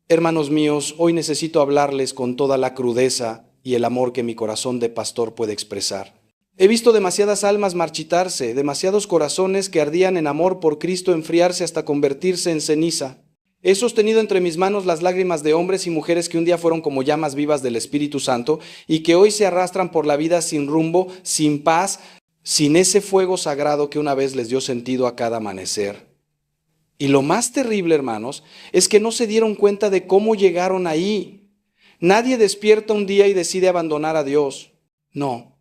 Hermanos míos, hoy necesito hablarles con toda la crudeza y el amor que mi corazón de pastor puede expresar. He visto demasiadas almas marchitarse, demasiados corazones que ardían en amor por Cristo enfriarse hasta convertirse en ceniza. He sostenido entre mis manos las lágrimas de hombres y mujeres que un día fueron como llamas vivas del Espíritu Santo y que hoy se arrastran por la vida sin rumbo, sin paz, sin ese fuego sagrado que una vez les dio sentido a cada amanecer. Y lo más terrible, hermanos, es que no se dieron cuenta de cómo llegaron ahí. Nadie despierta un día y decide abandonar a Dios. No,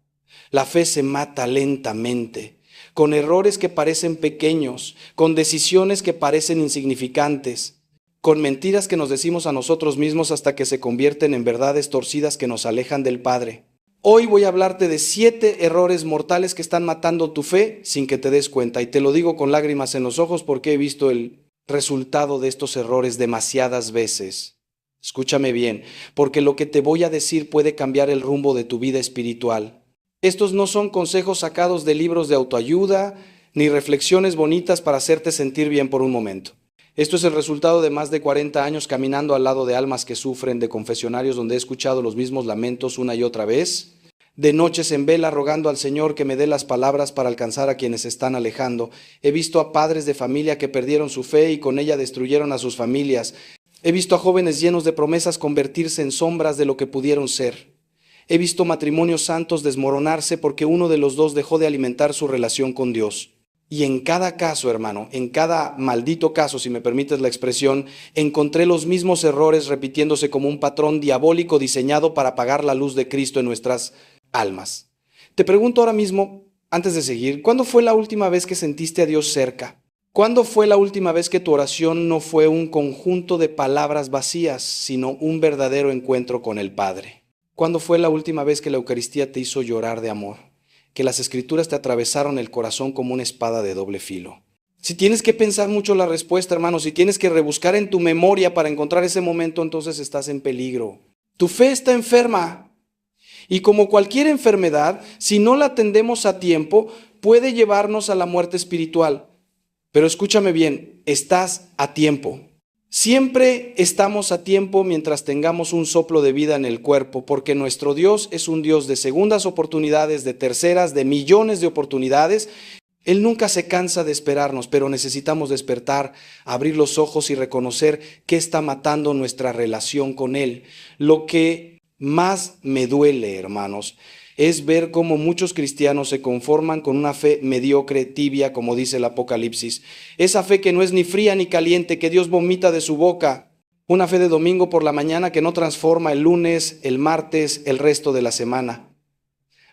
la fe se mata lentamente, con errores que parecen pequeños, con decisiones que parecen insignificantes, con mentiras que nos decimos a nosotros mismos hasta que se convierten en verdades torcidas que nos alejan del Padre. Hoy voy a hablarte de 7 errores mortales que están matando tu fe sin que te des cuenta. Y te lo digo con lágrimas en los ojos porque he visto el resultado de estos errores demasiadas veces. Escúchame bien, porque lo que te voy a decir puede cambiar el rumbo de tu vida espiritual. Estos no son consejos sacados de libros de autoayuda, ni reflexiones bonitas para hacerte sentir bien por un momento. Esto es el resultado de más de 40 años caminando al lado de almas que sufren, de confesionarios donde he escuchado los mismos lamentos una y otra vez, de noches en vela rogando al Señor que me dé las palabras para alcanzar a quienes se están alejando. He visto a padres de familia que perdieron su fe y con ella destruyeron a sus familias. He visto a jóvenes llenos de promesas convertirse en sombras de lo que pudieron ser. He visto matrimonios santos desmoronarse porque uno de los dos dejó de alimentar su relación con Dios. Y en cada caso, hermano, en cada maldito caso, si me permites la expresión, encontré los mismos errores repitiéndose como un patrón diabólico diseñado para apagar la luz de Cristo en nuestras almas. Te pregunto ahora mismo, antes de seguir, ¿cuándo fue la última vez que sentiste a Dios cerca? ¿Cuándo fue la última vez que tu oración no fue un conjunto de palabras vacías, sino un verdadero encuentro con el Padre? ¿Cuándo fue la última vez que la Eucaristía te hizo llorar de amor? Que las Escrituras te atravesaron el corazón como una espada de doble filo. Si tienes que pensar mucho la respuesta, hermano, si tienes que rebuscar en tu memoria para encontrar ese momento, entonces estás en peligro. Tu fe está enferma. Y como cualquier enfermedad, si no la atendemos a tiempo, puede llevarnos a la muerte espiritual. Pero escúchame bien, estás a tiempo. Siempre estamos a tiempo mientras tengamos un soplo de vida en el cuerpo, porque nuestro Dios es un Dios de segundas oportunidades, de terceras, de millones de oportunidades. Él nunca se cansa de esperarnos, pero necesitamos despertar, abrir los ojos y reconocer qué está matando nuestra relación con Él. Lo que más me duele, hermanos, es ver cómo muchos cristianos se conforman con una fe mediocre, tibia, como dice el Apocalipsis. Esa fe que no es ni fría ni caliente, que Dios vomita de su boca. Una fe de domingo por la mañana que no transforma el lunes, el martes, el resto de la semana.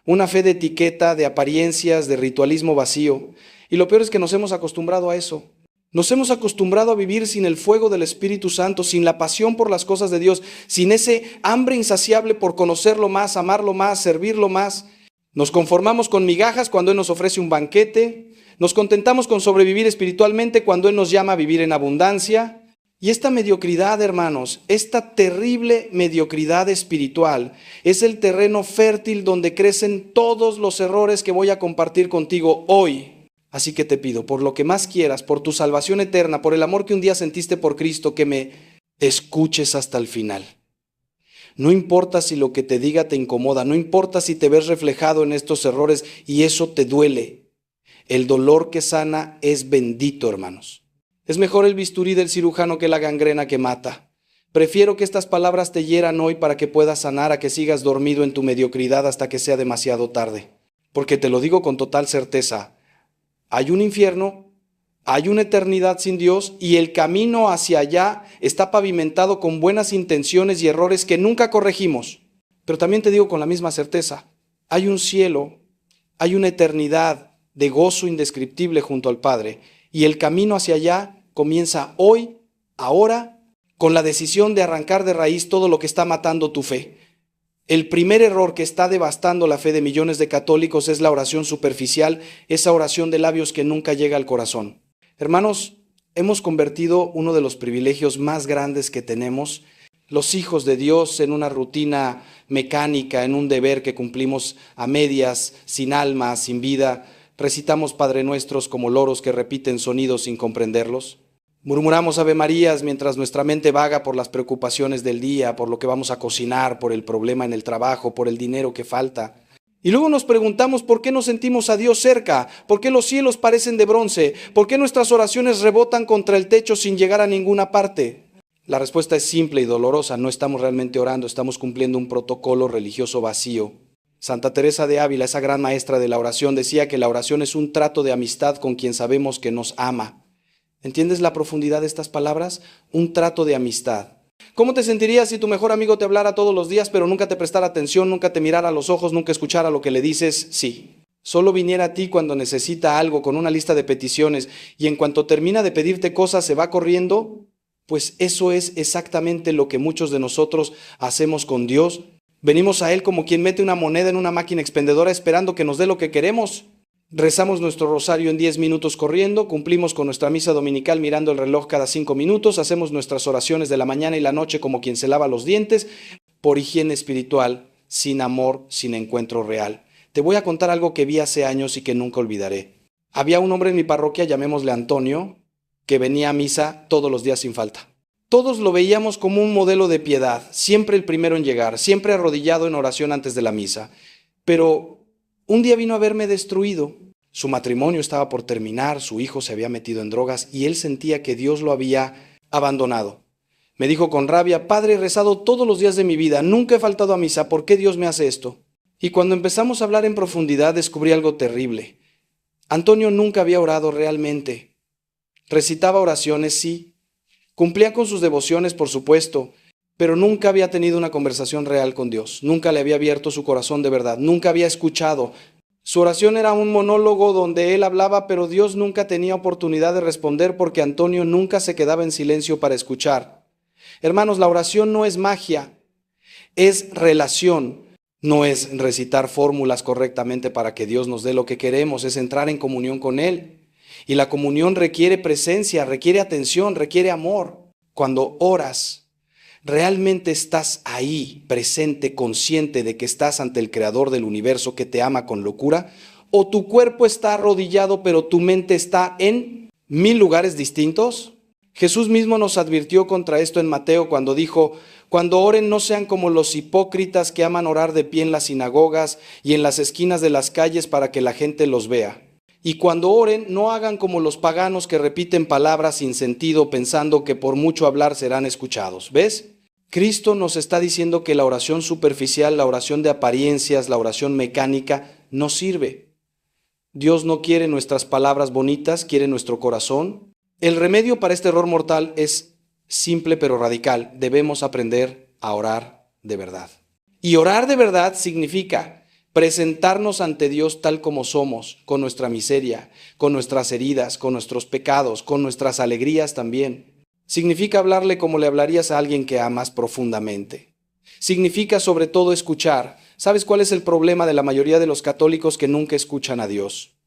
Una fe de etiqueta, de apariencias, de ritualismo vacío. Y lo peor es que nos hemos acostumbrado a eso. Nos hemos acostumbrado a vivir sin el fuego del Espíritu Santo, sin la pasión por las cosas de Dios, sin ese hambre insaciable por conocerlo más, amarlo más, servirlo más. Nos conformamos con migajas cuando Él nos ofrece un banquete. Nos contentamos con sobrevivir espiritualmente cuando Él nos llama a vivir en abundancia. Y esta mediocridad, hermanos, esta terrible mediocridad espiritual es el terreno fértil donde crecen todos los errores que voy a compartir contigo hoy. Así que te pido, por lo que más quieras, por tu salvación eterna, por el amor que un día sentiste por Cristo, que me escuches hasta el final. No importa si lo que te diga te incomoda, no importa si te ves reflejado en estos errores y eso te duele. El dolor que sana es bendito, hermanos. Es mejor el bisturí del cirujano que la gangrena que mata. Prefiero que estas palabras te hieran hoy para que puedas sanar a que sigas dormido en tu mediocridad hasta que sea demasiado tarde. Porque te lo digo con total certeza. Hay un infierno, hay una eternidad sin Dios y el camino hacia allá está pavimentado con buenas intenciones y errores que nunca corregimos. Pero también te digo con la misma certeza, hay un cielo, hay una eternidad de gozo indescriptible junto al Padre y el camino hacia allá comienza hoy, ahora, con la decisión de arrancar de raíz todo lo que está matando tu fe. El primer error que está devastando la fe de millones de católicos es la oración superficial, esa oración de labios que nunca llega al corazón. Hermanos, hemos convertido uno de los privilegios más grandes que tenemos, los hijos de Dios, en una rutina mecánica, en un deber que cumplimos a medias, sin alma, sin vida. Recitamos Padre Nuestros como loros que repiten sonidos sin comprenderlos. Murmuramos Ave Marías mientras nuestra mente vaga por las preocupaciones del día, por lo que vamos a cocinar, por el problema en el trabajo, por el dinero que falta. Y luego nos preguntamos por qué no sentimos a Dios cerca, por qué los cielos parecen de bronce, por qué nuestras oraciones rebotan contra el techo sin llegar a ninguna parte. La respuesta es simple y dolorosa: no estamos realmente orando, estamos cumpliendo un protocolo religioso vacío. Santa Teresa de Ávila, esa gran maestra de la oración, decía que la oración es un trato de amistad con quien sabemos que nos ama. ¿Entiendes la profundidad de estas palabras? Un trato de amistad. ¿Cómo te sentirías si tu mejor amigo te hablara todos los días, pero nunca te prestara atención, nunca te mirara a los ojos, nunca escuchara lo que le dices? Sí. Solo viniera a ti cuando necesita algo con una lista de peticiones y en cuanto termina de pedirte cosas se va corriendo. Pues eso es exactamente lo que muchos de nosotros hacemos con Dios. Venimos a Él como quien mete una moneda en una máquina expendedora esperando que nos dé lo que queremos. Rezamos nuestro rosario en 10 minutos corriendo, cumplimos con nuestra misa dominical mirando el reloj cada 5 minutos, hacemos nuestras oraciones de la mañana y la noche como quien se lava los dientes, por higiene espiritual, sin amor, sin encuentro real. Te voy a contar algo que vi hace años y que nunca olvidaré. Había un hombre en mi parroquia, llamémosle Antonio, que venía a misa todos los días sin falta. Todos lo veíamos como un modelo de piedad, siempre el primero en llegar, siempre arrodillado en oración antes de la misa. Pero un día vino a verme destruido. Su matrimonio estaba por terminar, su hijo se había metido en drogas y él sentía que Dios lo había abandonado. Me dijo con rabia: Padre, he rezado todos los días de mi vida, nunca he faltado a misa, ¿por qué Dios me hace esto? Y cuando empezamos a hablar en profundidad descubrí algo terrible. Antonio nunca había orado realmente. Recitaba oraciones, sí. Cumplía con sus devociones, por supuesto, pero nunca había tenido una conversación real con Dios. Nunca le había abierto su corazón de verdad. Nunca había escuchado. Su oración era un monólogo donde él hablaba, pero Dios nunca tenía oportunidad de responder porque Antonio nunca se quedaba en silencio para escuchar. Hermanos, la oración no es magia, es relación. No es recitar fórmulas correctamente para que Dios nos dé lo que queremos, es entrar en comunión con Él. Y la comunión requiere presencia, requiere atención, requiere amor. Cuando oras, ¿realmente estás ahí, presente, consciente de que estás ante el Creador del universo que te ama con locura? ¿O tu cuerpo está arrodillado pero tu mente está en 1000 lugares distintos? Jesús mismo nos advirtió contra esto en Mateo cuando dijo: cuando oren no sean como los hipócritas que aman orar de pie en las sinagogas y en las esquinas de las calles para que la gente los vea. Y cuando oren no hagan como los paganos que repiten palabras sin sentido pensando que por mucho hablar serán escuchados. ¿Ves? Cristo nos está diciendo que la oración superficial, la oración de apariencias, la oración mecánica no sirve. Dios no quiere nuestras palabras bonitas, quiere nuestro corazón. El remedio para este error mortal es simple pero radical. Debemos aprender a orar de verdad. Y orar de verdad significa presentarnos ante Dios tal como somos, con nuestra miseria, con nuestras heridas, con nuestros pecados, con nuestras alegrías también. Significa hablarle como le hablarías a alguien que amas profundamente. Significa sobre todo escuchar. ¿Sabes cuál es el problema de la mayoría de los católicos que nunca escuchan a Dios?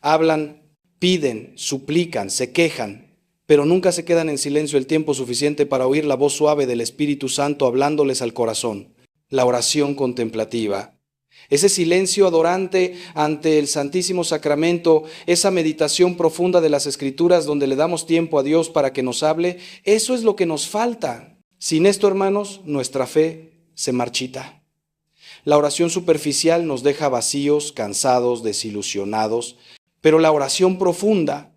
Hablan, piden, suplican, se quejan, pero nunca se quedan en silencio el tiempo suficiente para oír la voz suave del Espíritu Santo hablándoles al corazón. La oración contemplativa. Ese silencio adorante ante el Santísimo Sacramento, esa meditación profunda de las Escrituras donde le damos tiempo a Dios para que nos hable, eso es lo que nos falta. Sin esto, hermanos, nuestra fe se marchita. La oración superficial nos deja vacíos, cansados, desilusionados, pero la oración profunda,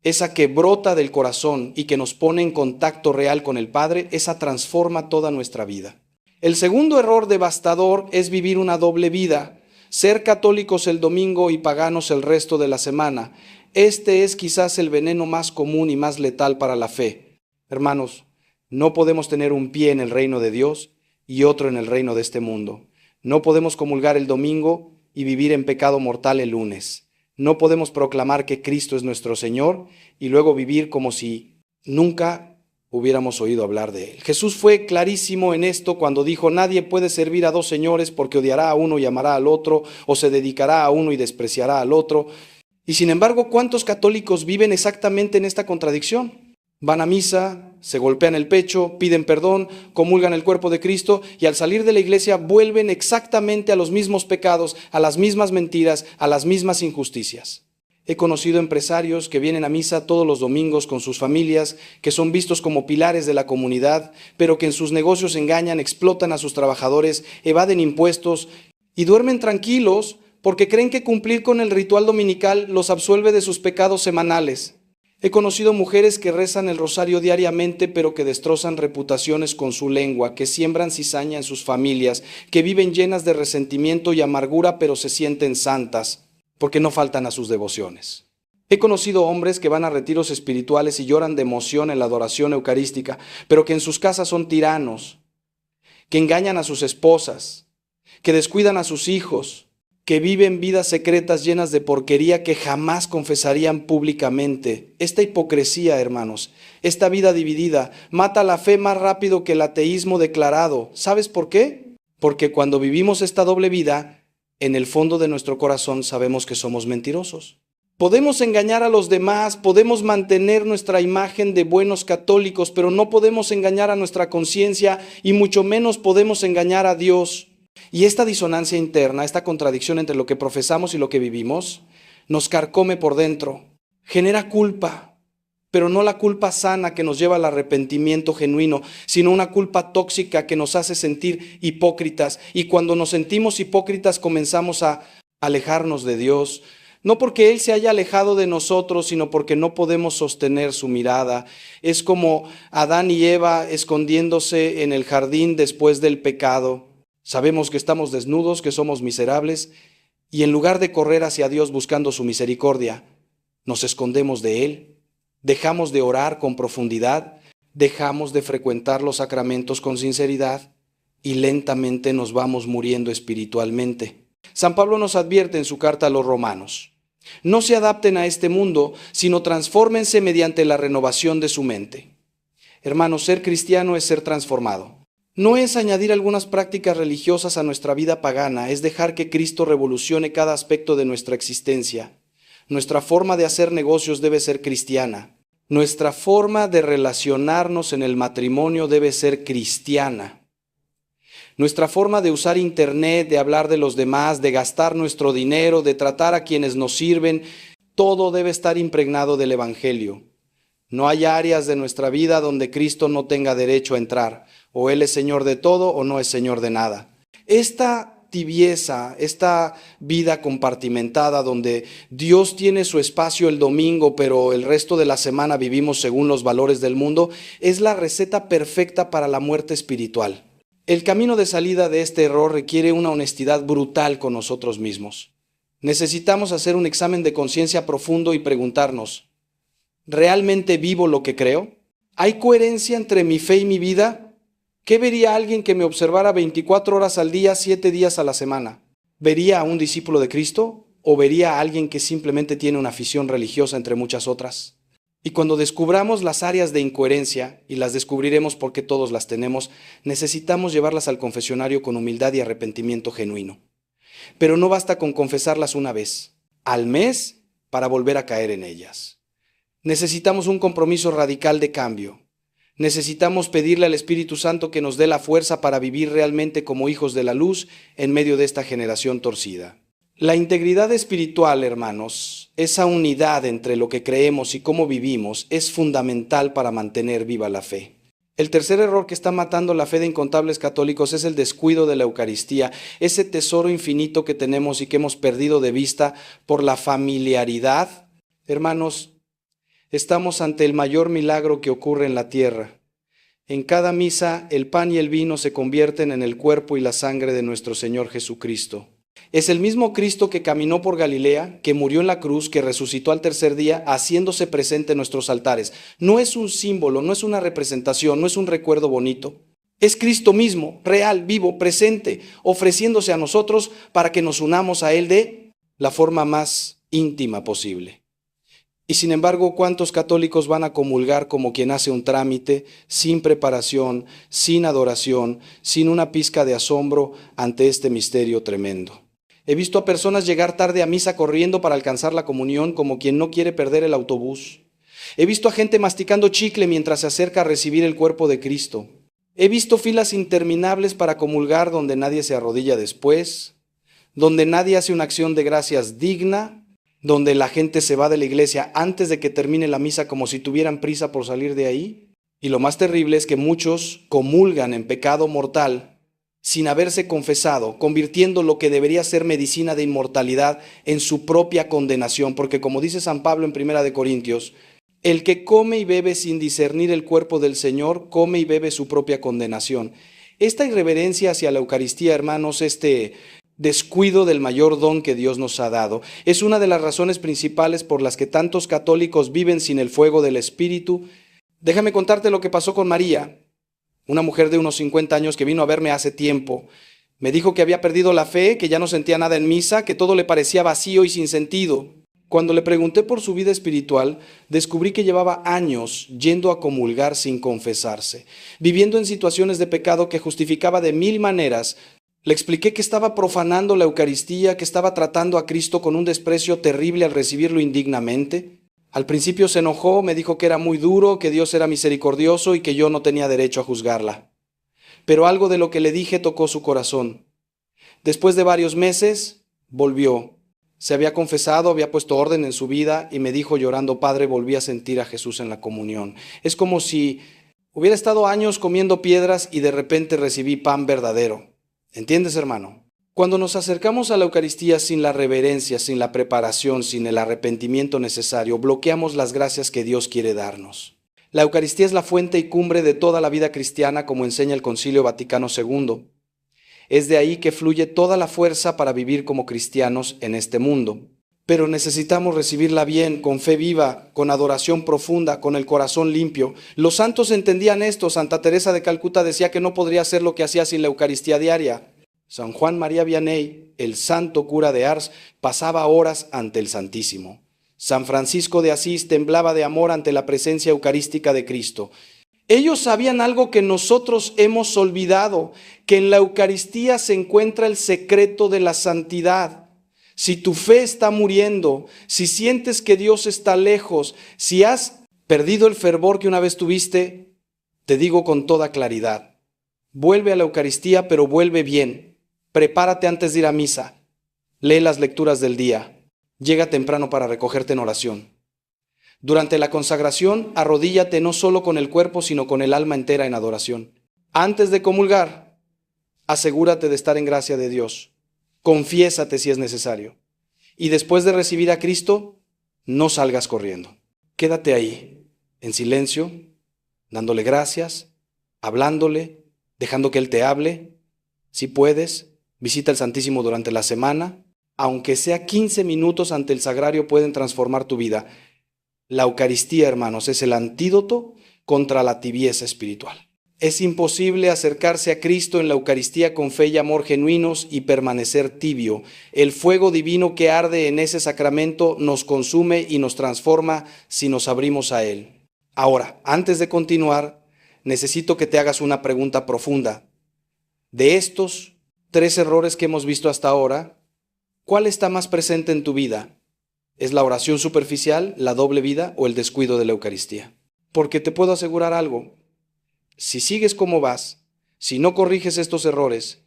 esa que brota del corazón y que nos pone en contacto real con el Padre, esa transforma toda nuestra vida. El segundo error devastador es vivir una doble vida, ser católicos el domingo y paganos el resto de la semana. Este es quizás el veneno más común y más letal para la fe. Hermanos, no podemos tener un pie en el reino de Dios y otro en el reino de este mundo. No podemos comulgar el domingo y vivir en pecado mortal el lunes. No podemos proclamar que Cristo es nuestro Señor y luego vivir como si nunca hubiéramos oído hablar de Él. Jesús fue clarísimo en esto cuando dijo: nadie puede servir a dos señores porque odiará a uno y amará al otro, o se dedicará a uno y despreciará al otro. Y sin embargo, ¿cuántos católicos viven exactamente en esta contradicción? Van a misa, se golpean el pecho, piden perdón, comulgan el cuerpo de Cristo y al salir de la iglesia vuelven exactamente a los mismos pecados, a las mismas mentiras, a las mismas injusticias. He conocido empresarios que vienen a misa todos los domingos con sus familias, que son vistos como pilares de la comunidad, pero que en sus negocios engañan, explotan a sus trabajadores, evaden impuestos y duermen tranquilos porque creen que cumplir con el ritual dominical los absuelve de sus pecados semanales. He conocido mujeres que rezan el rosario diariamente, pero que destrozan reputaciones con su lengua, que siembran cizaña en sus familias, que viven llenas de resentimiento y amargura, pero se sienten santas, porque no faltan a sus devociones. He conocido hombres que van a retiros espirituales y lloran de emoción en la adoración eucarística, pero que en sus casas son tiranos, que engañan a sus esposas, que descuidan a sus hijos, que viven vidas secretas llenas de porquería que jamás confesarían públicamente. Esta hipocresía, hermanos, esta vida dividida, mata la fe más rápido que el ateísmo declarado. ¿Sabes por qué? Porque cuando vivimos esta doble vida, en el fondo de nuestro corazón sabemos que somos mentirosos. Podemos engañar a los demás, podemos mantener nuestra imagen de buenos católicos, pero no podemos engañar a nuestra conciencia y mucho menos podemos engañar a Dios. Y esta disonancia interna, esta contradicción entre lo que profesamos y lo que vivimos, nos carcome por dentro, genera culpa, pero no la culpa sana que nos lleva al arrepentimiento genuino, sino una culpa tóxica que nos hace sentir hipócritas. Y cuando nos sentimos hipócritas comenzamos a alejarnos de Dios, no porque Él se haya alejado de nosotros, sino porque no podemos sostener su mirada. Es como Adán y Eva escondiéndose en el jardín después del pecado. Sabemos que estamos desnudos, que somos miserables, y en lugar de correr hacia Dios buscando su misericordia, nos escondemos de Él, dejamos de orar con profundidad, dejamos de frecuentar los sacramentos con sinceridad y lentamente nos vamos muriendo espiritualmente. San Pablo nos advierte en su carta a los romanos: no se adapten a este mundo, sino transfórmense mediante la renovación de su mente. Hermanos, ser cristiano es ser transformado. No es añadir algunas prácticas religiosas a nuestra vida pagana, es dejar que Cristo revolucione cada aspecto de nuestra existencia. Nuestra forma de hacer negocios debe ser cristiana. Nuestra forma de relacionarnos en el matrimonio debe ser cristiana. Nuestra forma de usar internet, de hablar de los demás, de gastar nuestro dinero, de tratar a quienes nos sirven, todo debe estar impregnado del Evangelio. No hay áreas de nuestra vida donde Cristo no tenga derecho a entrar. O Él es Señor de todo o no es Señor de nada. Esta tibieza, esta vida compartimentada donde Dios tiene su espacio el domingo, pero el resto de la semana vivimos según los valores del mundo, es la receta perfecta para la muerte espiritual. El camino de salida de este error requiere una honestidad brutal con nosotros mismos. Necesitamos hacer un examen de conciencia profundo y preguntarnos: ¿realmente vivo lo que creo? ¿Hay coherencia entre mi fe y mi vida? ¿Qué vería alguien que me observara 24 horas al día, 7 días a la semana? ¿Vería a un discípulo de Cristo o vería a alguien que simplemente tiene una afición religiosa entre muchas otras? Y cuando descubramos las áreas de incoherencia, y las descubriremos porque todos las tenemos, necesitamos llevarlas al confesionario con humildad y arrepentimiento genuino. Pero no basta con confesarlas una vez, al mes, para volver a caer en ellas. Necesitamos un compromiso radical de cambio. Necesitamos pedirle al Espíritu Santo que nos dé la fuerza para vivir realmente como hijos de la luz en medio de esta generación torcida. La integridad espiritual, hermanos, esa unidad entre lo que creemos y cómo vivimos, es fundamental para mantener viva la fe. El tercer error que está matando la fe de incontables católicos es el descuido de la Eucaristía, ese tesoro infinito que tenemos y que hemos perdido de vista por la familiaridad. Hermanos, estamos ante el mayor milagro que ocurre en la tierra. En cada misa, el pan y el vino se convierten en el cuerpo y la sangre de nuestro Señor Jesucristo. Es el mismo Cristo que caminó por Galilea, que murió en la cruz, que resucitó al tercer día, haciéndose presente en nuestros altares. No es un símbolo, no es una representación, no es un recuerdo bonito. Es Cristo mismo, real, vivo, presente, ofreciéndose a nosotros para que nos unamos a Él de la forma más íntima posible. Y sin embargo, ¿cuántos católicos van a comulgar como quien hace un trámite, sin preparación, sin adoración, sin una pizca de asombro ante este misterio tremendo? He visto a personas llegar tarde a misa corriendo para alcanzar la comunión como quien no quiere perder el autobús. He visto a gente masticando chicle mientras se acerca a recibir el cuerpo de Cristo. He visto filas interminables para comulgar donde nadie se arrodilla después, donde nadie hace una acción de gracias digna, donde la gente se va de la iglesia antes de que termine la misa como si tuvieran prisa por salir de ahí. Y lo más terrible es que muchos comulgan en pecado mortal sin haberse confesado, convirtiendo lo que debería ser medicina de inmortalidad en su propia condenación, porque como dice San Pablo en 1 Corintios, el que come y bebe sin discernir el cuerpo del Señor, come y bebe su propia condenación. Esta irreverencia hacia la Eucaristía, hermanos, este descuido del mayor don que Dios nos ha dado, es una de las razones principales por las que tantos católicos viven sin el fuego del Espíritu. Déjame contarte lo que pasó con María, una mujer de unos 50 años que vino a verme hace tiempo. Me dijo que había perdido la fe, que ya no sentía nada en misa, que todo le parecía vacío y sin sentido. Cuando le pregunté por su vida espiritual, descubrí que llevaba años yendo a comulgar sin confesarse, viviendo en situaciones de pecado que justificaba de mil maneras. Le expliqué que estaba profanando la Eucaristía, que estaba tratando a Cristo con un desprecio terrible al recibirlo indignamente. Al principio se enojó, me dijo que era muy duro, que Dios era misericordioso y que yo no tenía derecho a juzgarla. Pero algo de lo que le dije tocó su corazón. Después de varios meses, volvió. Se había confesado, había puesto orden en su vida y me dijo llorando: Padre, volví a sentir a Jesús en la comunión. Es como si hubiera estado años comiendo piedras y de repente recibí pan verdadero. ¿Entiendes, hermano? Cuando nos acercamos a la Eucaristía sin la reverencia, sin la preparación, sin el arrepentimiento necesario, bloqueamos las gracias que Dios quiere darnos. La Eucaristía es la fuente y cumbre de toda la vida cristiana, como enseña el Concilio Vaticano II. Es de ahí que fluye toda la fuerza para vivir como cristianos en este mundo. Pero necesitamos recibirla bien, con fe viva, con adoración profunda, con el corazón limpio. Los santos entendían esto. Santa Teresa de Calcuta decía que no podría hacer lo que hacía sin la Eucaristía diaria. San Juan María Vianney, el santo cura de Ars, pasaba horas ante el Santísimo. San Francisco de Asís temblaba de amor ante la presencia eucarística de Cristo. Ellos sabían algo que nosotros hemos olvidado, que en la Eucaristía se encuentra el secreto de la santidad. Si tu fe está muriendo, si sientes que Dios está lejos, si has perdido el fervor que una vez tuviste, te digo con toda claridad, vuelve a la Eucaristía, pero vuelve bien. Prepárate antes de ir a misa. Lee las lecturas del día. Llega temprano para recogerte en oración. Durante la consagración, arrodíllate no solo con el cuerpo, sino con el alma entera en adoración. Antes de comulgar, asegúrate de estar en gracia de Dios. Confiésate si es necesario. Y después de recibir a Cristo, no salgas corriendo. Quédate ahí, en silencio, dándole gracias, hablándole, dejando que Él te hable. Si puedes, visita el Santísimo durante la semana. Aunque sea 15 minutos ante el sagrario, pueden transformar tu vida. La Eucaristía, hermanos, es el antídoto contra la tibieza espiritual. Es imposible acercarse a Cristo en la Eucaristía con fe y amor genuinos y permanecer tibio. El fuego divino que arde en ese sacramento nos consume y nos transforma si nos abrimos a Él. Ahora, antes de continuar, necesito que te hagas una pregunta profunda. De estos 3 errores que hemos visto hasta ahora, ¿cuál está más presente en tu vida? ¿Es la oración superficial, la doble vida o el descuido de la Eucaristía? Porque te puedo asegurar algo. Si sigues como vas, si no corriges estos errores,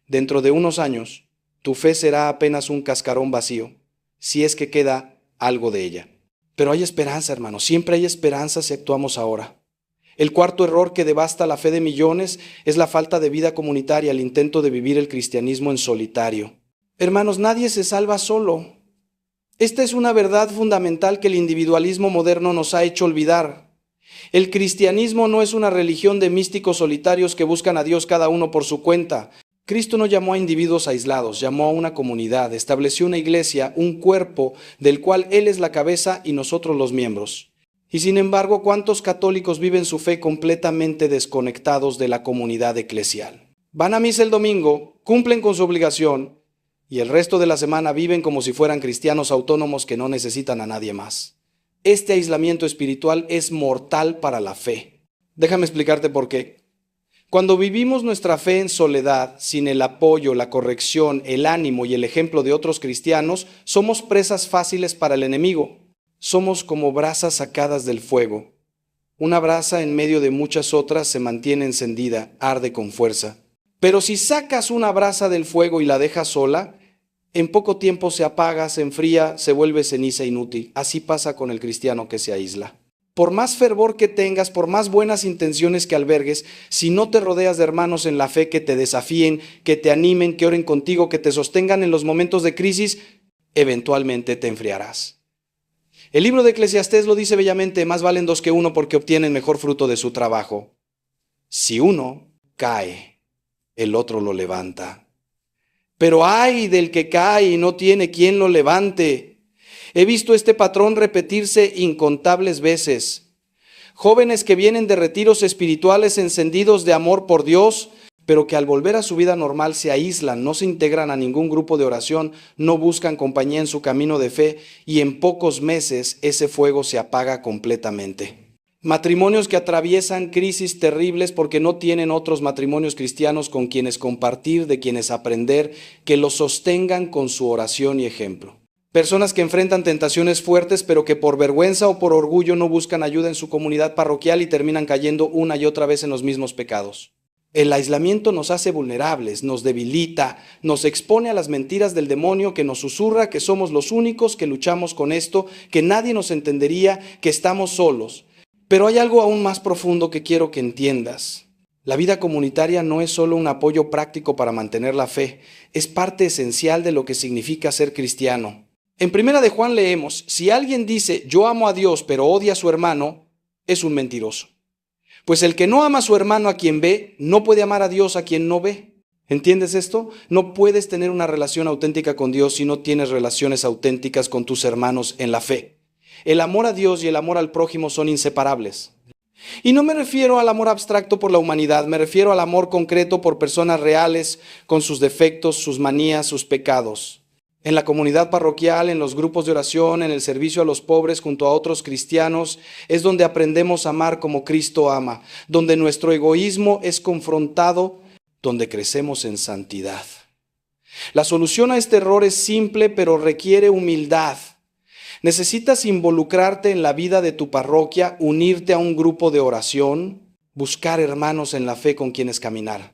dentro de unos años, tu fe será apenas un cascarón vacío, si es que queda algo de ella. Pero hay esperanza, hermano, siempre hay esperanza si actuamos ahora. El cuarto error que devasta la fe de millones es la falta de vida comunitaria, el intento de vivir el cristianismo en solitario. Hermanos, nadie se salva solo. Esta es una verdad fundamental que el individualismo moderno nos ha hecho olvidar. El cristianismo no es una religión de místicos solitarios que buscan a Dios cada uno por su cuenta. Cristo no llamó a individuos aislados, llamó a una comunidad, estableció una iglesia, un cuerpo del cual Él es la cabeza y nosotros los miembros. Y sin embargo, ¿cuántos católicos viven su fe completamente desconectados de la comunidad eclesial? Van a misa el domingo, cumplen con su obligación y el resto de la semana viven como si fueran cristianos autónomos que no necesitan a nadie más. Este aislamiento espiritual es mortal para la fe. Déjame explicarte por qué. Cuando vivimos nuestra fe en soledad, sin el apoyo, la corrección, el ánimo y el ejemplo de otros cristianos, somos presas fáciles para el enemigo. Somos como brasas sacadas del fuego. Una brasa en medio de muchas otras se mantiene encendida, arde con fuerza. Pero si sacas una brasa del fuego y la dejas sola, En poco tiempo se apaga, se enfría, se vuelve ceniza inútil. Así pasa con el cristiano que se aísla. Por más fervor que tengas, por más buenas intenciones que albergues, si no te rodeas de hermanos en la fe que te desafíen, que te animen, que oren contigo, que te sostengan en los momentos de crisis, eventualmente te enfriarás. El libro de Eclesiastés lo dice bellamente: más valen dos que uno porque obtienen mejor fruto de su trabajo. Si uno cae, el otro lo levanta. Pero ay del que cae y no tiene quien lo levante. He visto este patrón repetirse incontables veces. Jóvenes que vienen de retiros espirituales encendidos de amor por Dios, pero que al volver a su vida normal se aíslan, no se integran a ningún grupo de oración, no buscan compañía en su camino de fe, y en pocos meses ese fuego se apaga completamente. Matrimonios que atraviesan crisis terribles porque no tienen otros matrimonios cristianos con quienes compartir, de quienes aprender, que los sostengan con su oración y ejemplo. Personas que enfrentan tentaciones fuertes, pero que por vergüenza o por orgullo no buscan ayuda en su comunidad parroquial y terminan cayendo una y otra vez en los mismos pecados. El aislamiento nos hace vulnerables, nos debilita, nos expone a las mentiras del demonio que nos susurra que somos los únicos que luchamos con esto, que nadie nos entendería, que estamos solos. Pero hay algo aún más profundo que quiero que entiendas. La vida comunitaria no es solo un apoyo práctico para mantener la fe, es parte esencial de lo que significa ser cristiano. En Primera de Juan leemos: si alguien dice yo amo a Dios pero odia a su hermano, es un mentiroso. Pues el que no ama a su hermano a quien ve, no puede amar a Dios a quien no ve. ¿Entiendes esto? No puedes tener una relación auténtica con Dios si no tienes relaciones auténticas con tus hermanos en la fe. El amor a Dios y el amor al prójimo son inseparables. Y no me refiero al amor abstracto por la humanidad, me refiero al amor concreto por personas reales, con sus defectos, sus manías, sus pecados. En la comunidad parroquial, en los grupos de oración, en el servicio a los pobres junto a otros cristianos, es donde aprendemos a amar como Cristo ama, donde nuestro egoísmo es confrontado, donde crecemos en santidad. La solución a este error es simple, pero requiere humildad. Necesitas involucrarte en la vida de tu parroquia, unirte a un grupo de oración, buscar hermanos en la fe con quienes caminar.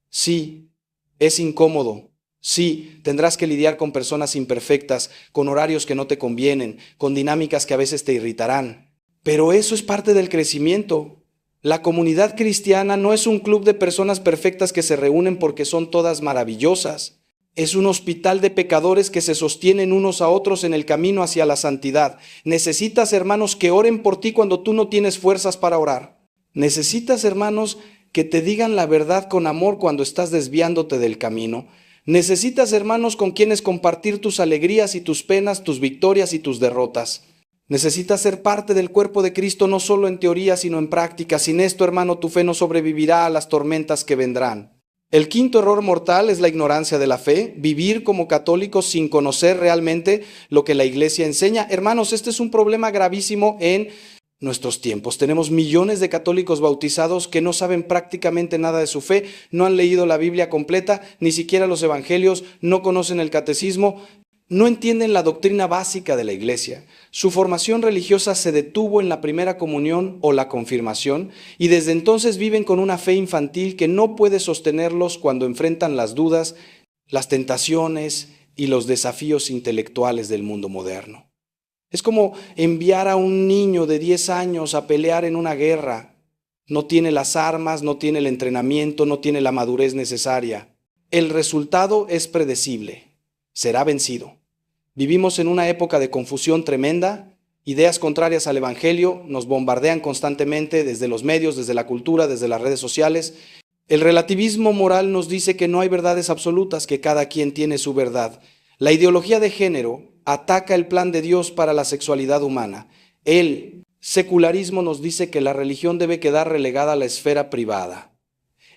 Sí, es incómodo. Sí, tendrás que lidiar con personas imperfectas, con horarios que no te convienen, con dinámicas que a veces te irritarán. Pero eso es parte del crecimiento. La comunidad cristiana no es un club de personas perfectas que se reúnen porque son todas maravillosas. Es un hospital de pecadores que se sostienen unos a otros en el camino hacia la santidad. Necesitas hermanos que oren por ti cuando tú no tienes fuerzas para orar. Necesitas hermanos que te digan la verdad con amor cuando estás desviándote del camino. Necesitas hermanos con quienes compartir tus alegrías y tus penas, tus victorias y tus derrotas. Necesitas ser parte del cuerpo de Cristo no solo en teoría sino en práctica. Sin esto, hermano, tu fe no sobrevivirá a las tormentas que vendrán. El quinto error mortal es la ignorancia de la fe, vivir como católicos sin conocer realmente lo que la Iglesia enseña. Hermanos, este es un problema gravísimo en nuestros tiempos. Tenemos millones de católicos bautizados que no saben prácticamente nada de su fe, no han leído la Biblia completa, ni siquiera los evangelios, no conocen el catecismo, no entienden la doctrina básica de la Iglesia. Su formación religiosa se detuvo en la primera comunión o la confirmación y desde entonces viven con una fe infantil que no puede sostenerlos cuando enfrentan las dudas, las tentaciones y los desafíos intelectuales del mundo moderno. Es como enviar a un niño de 10 años a pelear en una guerra. No tiene las armas, no tiene el entrenamiento, no tiene la madurez necesaria. El resultado es predecible. Será vencido. Vivimos en una época de confusión tremenda. Ideas contrarias al Evangelio nos bombardean constantemente desde los medios, desde la cultura, desde las redes sociales. El relativismo moral nos dice que no hay verdades absolutas, que cada quien tiene su verdad. La ideología de género ataca el plan de Dios para la sexualidad humana. El secularismo nos dice que la religión debe quedar relegada a la esfera privada.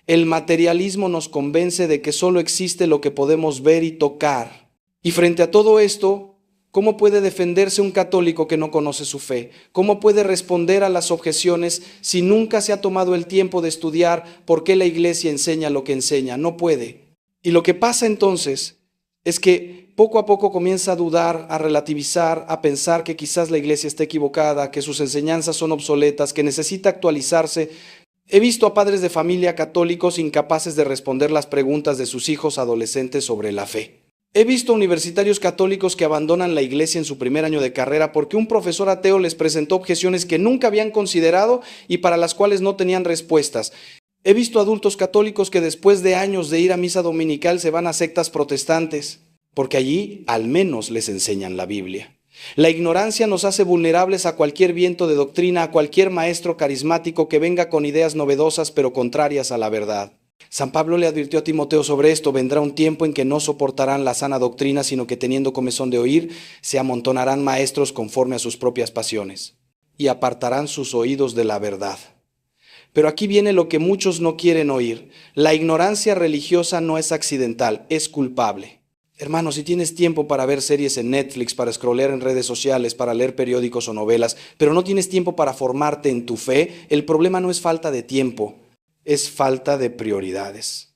El materialismo nos convence de que solo existe lo que podemos ver y tocar. Y frente a todo esto, ¿cómo puede defenderse un católico que no conoce su fe? ¿Cómo puede responder a las objeciones si nunca se ha tomado el tiempo de estudiar por qué la Iglesia enseña lo que enseña? No puede. Y lo que pasa entonces es que poco a poco comienza a dudar, a relativizar, a pensar que quizás la Iglesia está equivocada, que sus enseñanzas son obsoletas, que necesita actualizarse. He visto a padres de familia católicos incapaces de responder las preguntas de sus hijos adolescentes sobre la fe. He visto universitarios católicos que abandonan la iglesia en su primer año de carrera porque un profesor ateo les presentó objeciones que nunca habían considerado y para las cuales no tenían respuestas. He visto adultos católicos que después de años de ir a misa dominical se van a sectas protestantes, porque allí al menos les enseñan la Biblia. La ignorancia nos hace vulnerables a cualquier viento de doctrina, a cualquier maestro carismático que venga con ideas novedosas pero contrarias a la verdad. San Pablo le advirtió a Timoteo sobre esto: vendrá un tiempo en que no soportarán la sana doctrina, sino que teniendo comezón de oír, se amontonarán maestros conforme a sus propias pasiones, y apartarán sus oídos de la verdad. Pero aquí viene lo que muchos no quieren oír: la ignorancia religiosa no es accidental, es culpable. Hermano, si tienes tiempo para ver series en Netflix, para scrollear en redes sociales, para leer periódicos o novelas, pero no tienes tiempo para formarte en tu fe, el problema no es falta de tiempo, es falta de prioridades.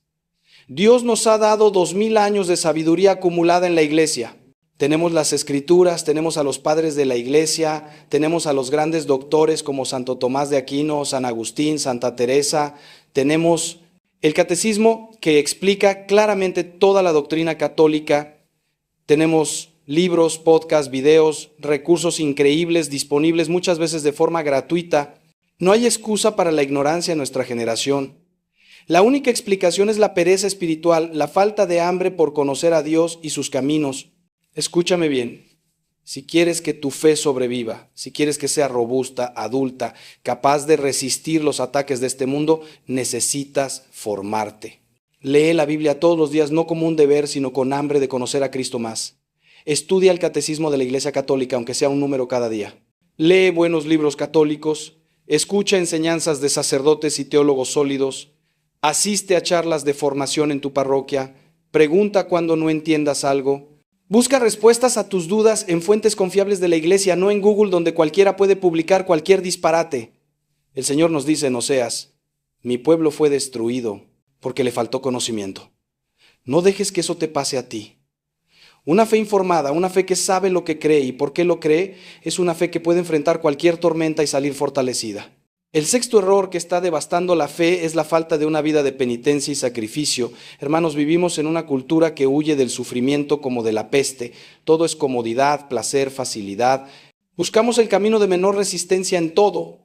Dios nos ha dado 2000 años de sabiduría acumulada en la iglesia. Tenemos las escrituras, tenemos a los padres de la iglesia, tenemos a los grandes doctores como Santo Tomás de Aquino, San Agustín, Santa Teresa, tenemos el catecismo que explica claramente toda la doctrina católica, tenemos libros, podcasts, videos, recursos increíbles disponibles muchas veces de forma gratuita. No hay excusa para la ignorancia en nuestra generación. La única explicación es la pereza espiritual, la falta de hambre por conocer a Dios y sus caminos. Escúchame bien, si quieres que tu fe sobreviva, si quieres que sea robusta, adulta, capaz de resistir los ataques de este mundo, necesitas formarte. Lee la Biblia todos los días, no como un deber, sino con hambre de conocer a Cristo más. Estudia el catecismo de la Iglesia Católica, aunque sea un número cada día. Lee buenos libros católicos, escucha enseñanzas de sacerdotes y teólogos sólidos, asiste a charlas de formación en tu parroquia, pregunta cuando no entiendas algo. Busca respuestas a tus dudas en fuentes confiables de la iglesia, no en Google, donde cualquiera puede publicar cualquier disparate. El Señor nos dice en Oseas: mi pueblo fue destruido porque le faltó conocimiento. No dejes que eso te pase a ti. Una fe informada, una fe que sabe lo que cree y por qué lo cree, es una fe que puede enfrentar cualquier tormenta y salir fortalecida. El sexto error que está devastando la fe es la falta de una vida de penitencia y sacrificio. Hermanos, vivimos en una cultura que huye del sufrimiento como de la peste. Todo es comodidad, placer, facilidad. Buscamos el camino de menor resistencia en todo.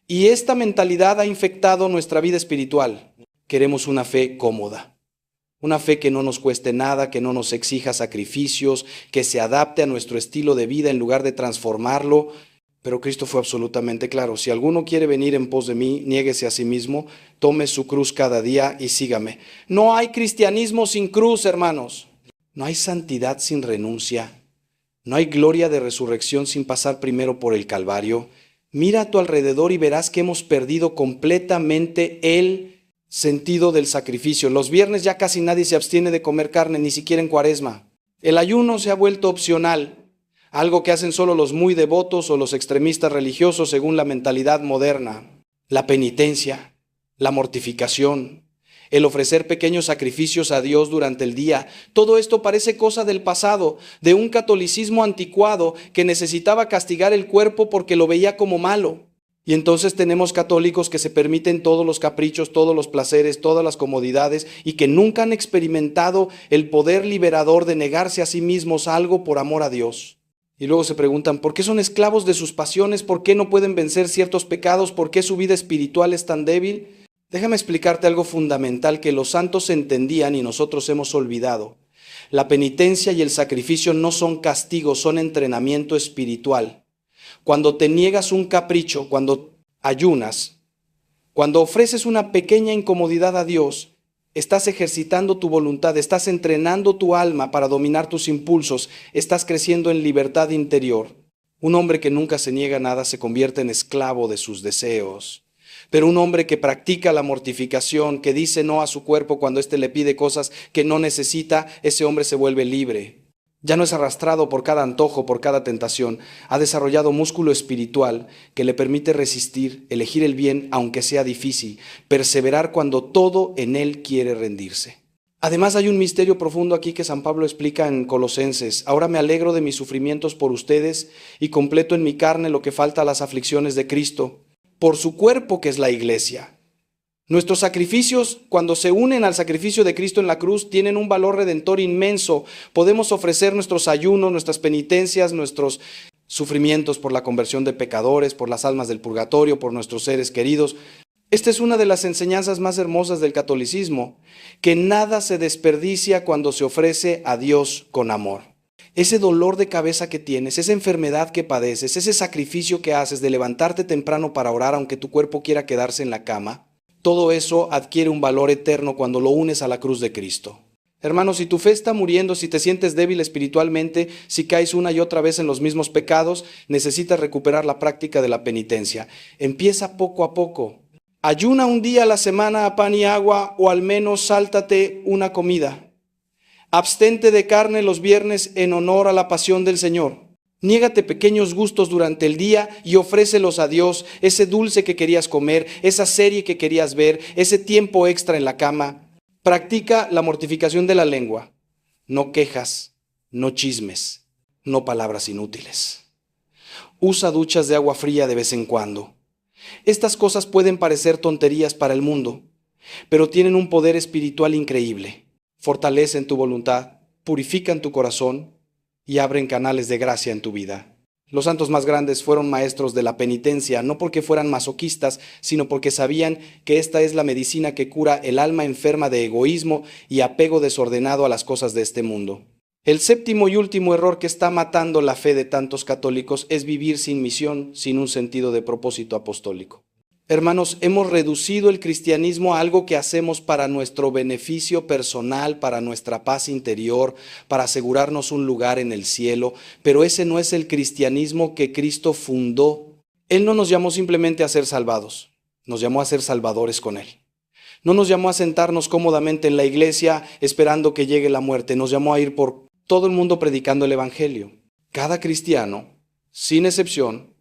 Y esta mentalidad ha infectado nuestra vida espiritual. Queremos una fe cómoda. Una fe que no nos cueste nada, que no nos exija sacrificios, que se adapte a nuestro estilo de vida en lugar de transformarlo. Pero Cristo fue absolutamente claro: si alguno quiere venir en pos de mí, niéguese a sí mismo, tome su cruz cada día y sígame. No hay cristianismo sin cruz, hermanos. No hay santidad sin renuncia. No hay gloria de resurrección sin pasar primero por el Calvario. Mira a tu alrededor y verás que hemos perdido completamente el sentido del sacrificio. Los viernes ya casi nadie se abstiene de comer carne, ni siquiera en Cuaresma. El ayuno se ha vuelto opcional. Algo que hacen solo los muy devotos o los extremistas religiosos según la mentalidad moderna. La penitencia, la mortificación, el ofrecer pequeños sacrificios a Dios durante el día, todo esto parece cosa del pasado, de un catolicismo anticuado que necesitaba castigar el cuerpo porque lo veía como malo. Y entonces tenemos católicos que se permiten todos los caprichos, todos los placeres, todas las comodidades y que nunca han experimentado el poder liberador de negarse a sí mismos algo por amor a Dios. Y luego se preguntan: ¿por qué son esclavos de sus pasiones? ¿Por qué no pueden vencer ciertos pecados? ¿Por qué su vida espiritual es tan débil? Déjame explicarte algo fundamental que los santos entendían y nosotros hemos olvidado. La penitencia y el sacrificio no son castigos, son entrenamiento espiritual. Cuando te niegas un capricho, cuando ayunas, cuando ofreces una pequeña incomodidad a Dios, estás ejercitando tu voluntad, estás entrenando tu alma para dominar tus impulsos, estás creciendo en libertad interior. Un hombre que nunca se niega a nada se convierte en esclavo de sus deseos. Pero un hombre que practica la mortificación, que dice no a su cuerpo cuando éste le pide cosas que no necesita, ese hombre se vuelve libre. Ya no es arrastrado por cada antojo, por cada tentación. Ha desarrollado músculo espiritual que le permite resistir, elegir el bien aunque sea difícil, perseverar cuando todo en él quiere rendirse. Además hay un misterio profundo aquí que San Pablo explica en Colosenses: ahora me alegro de mis sufrimientos por ustedes y completo en mi carne lo que falta a las aflicciones de Cristo, por su cuerpo que es la iglesia. Nuestros sacrificios, cuando se unen al sacrificio de Cristo en la cruz, tienen un valor redentor inmenso. Podemos ofrecer nuestros ayunos, nuestras penitencias, nuestros sufrimientos por la conversión de pecadores, por las almas del purgatorio, por nuestros seres queridos. Esta es una de las enseñanzas más hermosas del catolicismo, que nada se desperdicia cuando se ofrece a Dios con amor. Ese dolor de cabeza que tienes, esa enfermedad que padeces, ese sacrificio que haces de levantarte temprano para orar aunque tu cuerpo quiera quedarse en la cama, todo eso adquiere un valor eterno cuando lo unes a la cruz de Cristo. Hermanos, si tu fe está muriendo, si te sientes débil espiritualmente, si caes una y otra vez en los mismos pecados, necesitas recuperar la práctica de la penitencia. Empieza poco a poco. Ayuna un día a la semana a pan y agua, o al menos sáltate una comida. Abstente de carne los viernes en honor a la pasión del Señor. Niégate pequeños gustos durante el día y ofrécelos a Dios, ese dulce que querías comer, esa serie que querías ver, ese tiempo extra en la cama. Practica la mortificación de la lengua. No quejas, no chismes, no palabras inútiles. Usa duchas de agua fría de vez en cuando. Estas cosas pueden parecer tonterías para el mundo, pero tienen un poder espiritual increíble. Fortalecen tu voluntad, purifican tu corazón y abren canales de gracia en tu vida. Los santos más grandes fueron maestros de la penitencia, no porque fueran masoquistas, sino porque sabían que esta es la medicina que cura el alma enferma de egoísmo y apego desordenado a las cosas de este mundo. El séptimo y último error que está matando la fe de tantos católicos es vivir sin misión, sin un sentido de propósito apostólico. Hermanos, hemos reducido el cristianismo a algo que hacemos para nuestro beneficio personal, para nuestra paz interior, para asegurarnos un lugar en el cielo, pero ese no es el cristianismo que Cristo fundó. Él no nos llamó simplemente a ser salvados, nos llamó a ser salvadores con Él. No nos llamó a sentarnos cómodamente en la iglesia esperando que llegue la muerte, nos llamó a ir por todo el mundo predicando el Evangelio. Cada cristiano, sin excepción,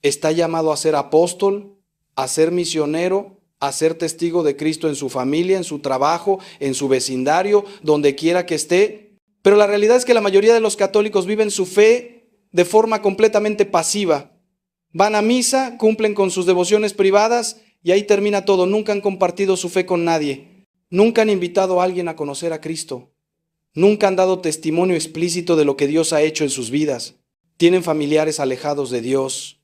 está llamado a ser apóstol, a ser misionero, a ser testigo de Cristo en su familia, en su trabajo, en su vecindario, donde quiera que esté. Pero la realidad es que la mayoría de los católicos viven su fe de forma completamente pasiva. Van a misa, cumplen con sus devociones privadas y ahí termina todo. Nunca han compartido su fe con nadie. Nunca han invitado a alguien a conocer a Cristo. Nunca han dado testimonio explícito de lo que Dios ha hecho en sus vidas. Tienen familiares alejados de Dios,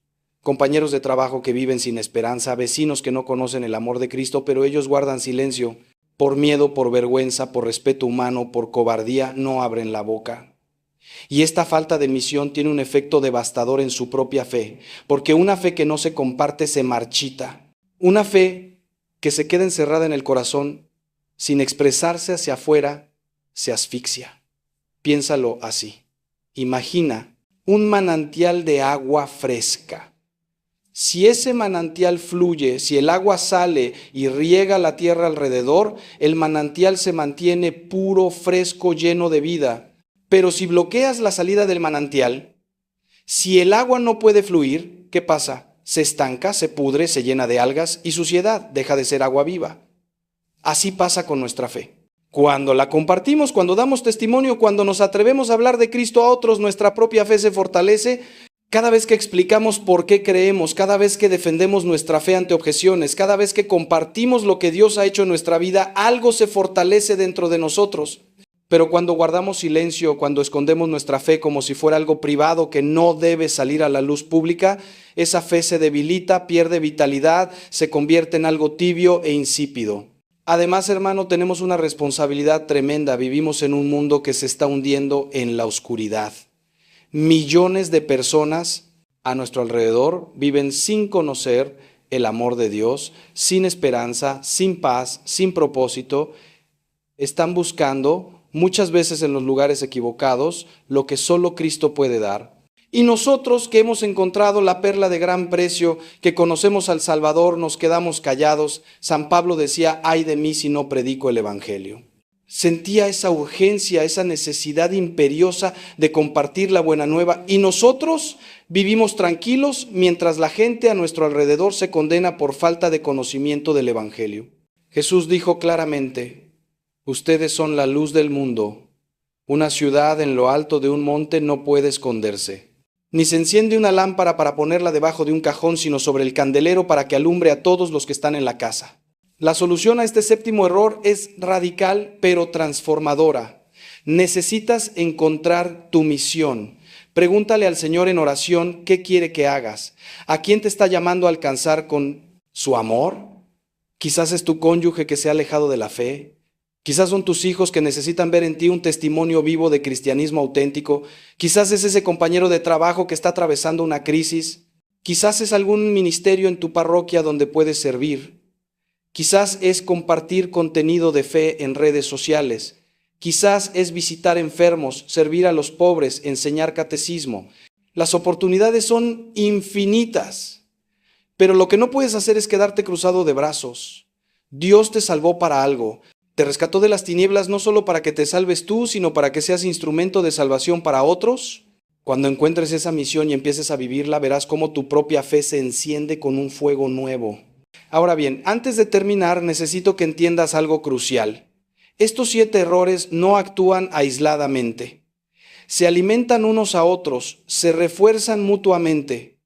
compañeros de trabajo que viven sin esperanza, vecinos que no conocen el amor de Cristo, pero ellos guardan silencio. Por miedo, por vergüenza, por respeto humano, por cobardía, no abren la boca. Y esta falta de misión tiene un efecto devastador en su propia fe, porque una fe que no se comparte se marchita. Una fe que se queda encerrada en el corazón, sin expresarse hacia afuera, se asfixia. Piénsalo así. Imagina un manantial de agua fresca. Si ese manantial fluye, si el agua sale y riega la tierra alrededor, el manantial se mantiene puro, fresco, lleno de vida. Pero si bloqueas la salida del manantial, si el agua no puede fluir, ¿qué pasa? Se estanca, se pudre, se llena de algas y suciedad, deja de ser agua viva. Así pasa con nuestra fe. Cuando la compartimos, cuando damos testimonio, cuando nos atrevemos a hablar de Cristo a otros, nuestra propia fe se fortalece. Cada vez que explicamos por qué creemos, cada vez que defendemos nuestra fe ante objeciones, cada vez que compartimos lo que Dios ha hecho en nuestra vida, algo se fortalece dentro de nosotros. Pero cuando guardamos silencio, cuando escondemos nuestra fe como si fuera algo privado que no debe salir a la luz pública, esa fe se debilita, pierde vitalidad, se convierte en algo tibio e insípido. Además, hermano, tenemos una responsabilidad tremenda. Vivimos en un mundo que se está hundiendo en la oscuridad. Millones de personas a nuestro alrededor viven sin conocer el amor de Dios, sin esperanza, sin paz, sin propósito. Están buscando, muchas veces en los lugares equivocados, lo que solo Cristo puede dar. Y nosotros que hemos encontrado la perla de gran precio, que conocemos al Salvador, nos quedamos callados. San Pablo decía, ay de mí si no predico el Evangelio. Sentía esa urgencia, esa necesidad imperiosa de compartir la buena nueva. Y nosotros vivimos tranquilos mientras la gente a nuestro alrededor se condena por falta de conocimiento del Evangelio. Jesús dijo claramente, ustedes son la luz del mundo. Una ciudad en lo alto de un monte no puede esconderse. Ni se enciende una lámpara para ponerla debajo de un cajón, sino sobre el candelero para que alumbre a todos los que están en la casa. La solución a este séptimo error es radical pero transformadora. Necesitas encontrar tu misión. Pregúntale al Señor en oración qué quiere que hagas. ¿A quién te está llamando a alcanzar con su amor? Quizás es tu cónyuge que se ha alejado de la fe. Quizás son tus hijos que necesitan ver en ti un testimonio vivo de cristianismo auténtico. Quizás es ese compañero de trabajo que está atravesando una crisis. Quizás es algún ministerio en tu parroquia donde puedes servir. Quizás es compartir contenido de fe en redes sociales. Quizás es visitar enfermos, servir a los pobres, enseñar catecismo. Las oportunidades son infinitas, pero lo que no puedes hacer es quedarte cruzado de brazos. Dios te salvó para algo. Te rescató de las tinieblas no solo para que te salves tú, sino para que seas instrumento de salvación para otros. Cuando encuentres esa misión y empieces a vivirla, verás cómo tu propia fe se enciende con un fuego nuevo. Ahora bien, antes de terminar, necesito que entiendas algo crucial. Estos 7 errores no actúan aisladamente. Se alimentan unos a otros, se refuerzan mutuamente.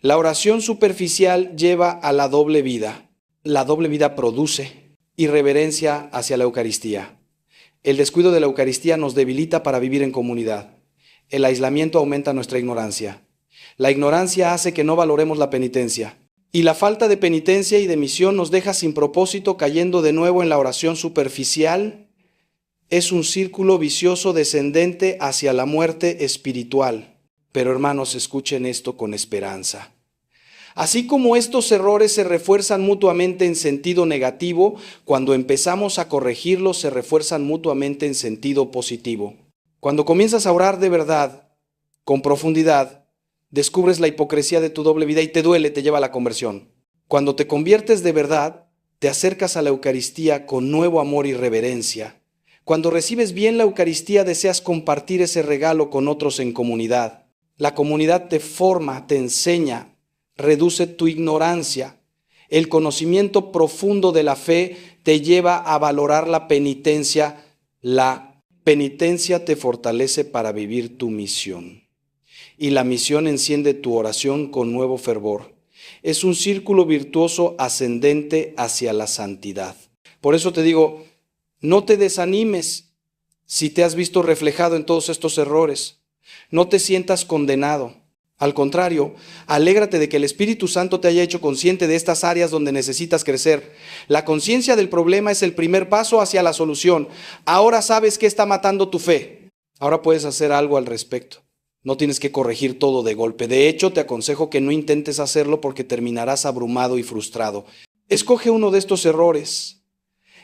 La oración superficial lleva a la doble vida. La doble vida produce irreverencia hacia la Eucaristía. El descuido de la Eucaristía nos debilita para vivir en comunidad. El aislamiento aumenta nuestra ignorancia. La ignorancia hace que no valoremos la penitencia. Y la falta de penitencia y de misión nos deja sin propósito, cayendo de nuevo en la oración superficial. Es un círculo vicioso descendente hacia la muerte espiritual. Pero hermanos, escuchen esto con esperanza. Así como estos errores se refuerzan mutuamente en sentido negativo, cuando empezamos a corregirlos se refuerzan mutuamente en sentido positivo. Cuando comienzas a orar de verdad, con profundidad, descubres la hipocresía de tu doble vida y te duele, te lleva a la conversión. Cuando te conviertes de verdad, te acercas a la Eucaristía con nuevo amor y reverencia. Cuando recibes bien la Eucaristía, deseas compartir ese regalo con otros en comunidad. La comunidad te forma, te enseña, reduce tu ignorancia. El conocimiento profundo de la fe te lleva a valorar la penitencia. La penitencia te fortalece para vivir tu misión. Y la misión enciende tu oración con nuevo fervor. Es un círculo virtuoso ascendente hacia la santidad. Por eso te digo, no te desanimes si te has visto reflejado en todos estos errores. No te sientas condenado. Al contrario, alégrate de que el Espíritu Santo te haya hecho consciente de estas áreas donde necesitas crecer. La conciencia del problema es el primer paso hacia la solución. Ahora sabes qué está matando tu fe. Ahora puedes hacer algo al respecto. No tienes que corregir todo de golpe. De hecho, te aconsejo que no intentes hacerlo porque terminarás abrumado y frustrado. Escoge uno de estos errores,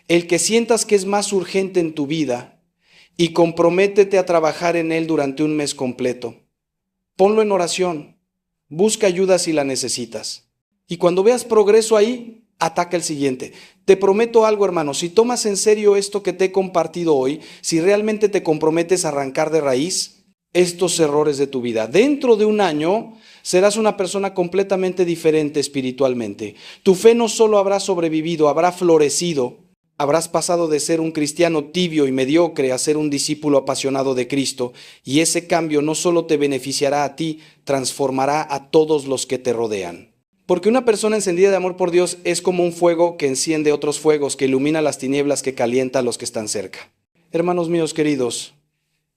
el que sientas que es más urgente en tu vida, y comprométete a trabajar en él durante un mes completo. Ponlo en oración. Busca ayuda si la necesitas. Y cuando veas progreso ahí, ataca el siguiente. Te prometo algo, hermano, si tomas en serio esto que te he compartido hoy, si realmente te comprometes a arrancar de raíz estos errores de tu vida, dentro de un año serás una persona completamente diferente espiritualmente. Tu fe no solo habrá sobrevivido, habrá florecido. Habrás pasado de ser un cristiano tibio y mediocre a ser un discípulo apasionado de Cristo, y ese cambio no solo te beneficiará a ti, transformará a todos los que te rodean. Porque una persona encendida de amor por Dios es como un fuego que enciende otros fuegos, que ilumina las tinieblas, que calienta a los que están cerca. Hermanos míos queridos,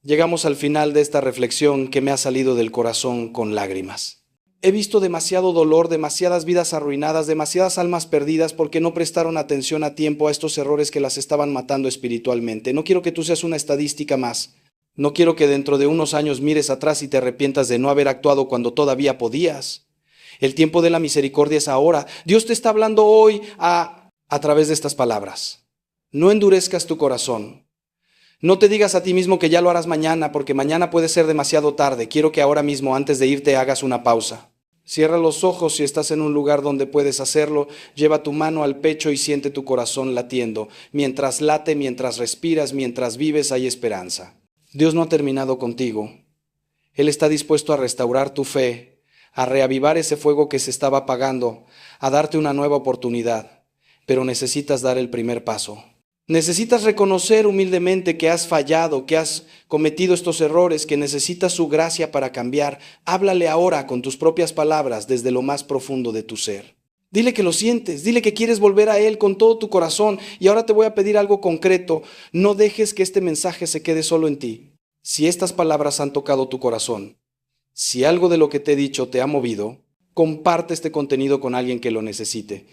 llegamos al final de esta reflexión que me ha salido del corazón con lágrimas. He visto demasiado dolor, demasiadas vidas arruinadas, demasiadas almas perdidas porque no prestaron atención a tiempo a estos errores que las estaban matando espiritualmente. No quiero que tú seas una estadística más. No quiero que dentro de unos años mires atrás y te arrepientas de no haber actuado cuando todavía podías. El tiempo de la misericordia es ahora. Dios te está hablando hoy a través de estas palabras. No endurezcas tu corazón. No te digas a ti mismo que ya lo harás mañana, porque mañana puede ser demasiado tarde. Quiero que ahora mismo, antes de irte, hagas una pausa. Cierra los ojos si estás en un lugar donde puedes hacerlo. Lleva tu mano al pecho y siente tu corazón latiendo. Mientras late, mientras respiras, mientras vives, hay esperanza. Dios no ha terminado contigo. Él está dispuesto a restaurar tu fe, a reavivar ese fuego que se estaba apagando, a darte una nueva oportunidad. Pero necesitas dar el primer paso. Necesitas reconocer humildemente que has fallado, que has cometido estos errores, que necesitas su gracia para cambiar. Háblale ahora con tus propias palabras desde lo más profundo de tu ser. Dile que lo sientes, dile que quieres volver a Él con todo tu corazón. Y ahora te voy a pedir algo concreto. No dejes que este mensaje se quede solo en ti. Si estas palabras han tocado tu corazón, si algo de lo que te he dicho te ha movido, comparte este contenido con alguien que lo necesite.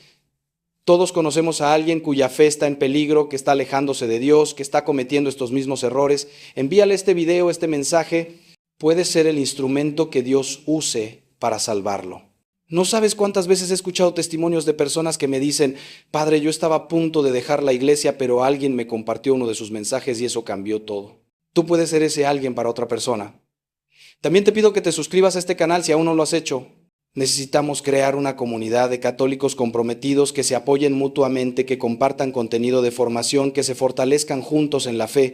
Todos conocemos a alguien cuya fe está en peligro, que está alejándose de Dios, que está cometiendo estos mismos errores. Envíale este video, este mensaje. Puede ser el instrumento que Dios use para salvarlo. No sabes cuántas veces he escuchado testimonios de personas que me dicen: Padre, yo estaba a punto de dejar la iglesia, pero alguien me compartió uno de sus mensajes y eso cambió todo. Tú puedes ser ese alguien para otra persona. También te pido que te suscribas a este canal si aún no lo has hecho. Necesitamos crear una comunidad de católicos comprometidos que se apoyen mutuamente, que compartan contenido de formación, que se fortalezcan juntos en la fe.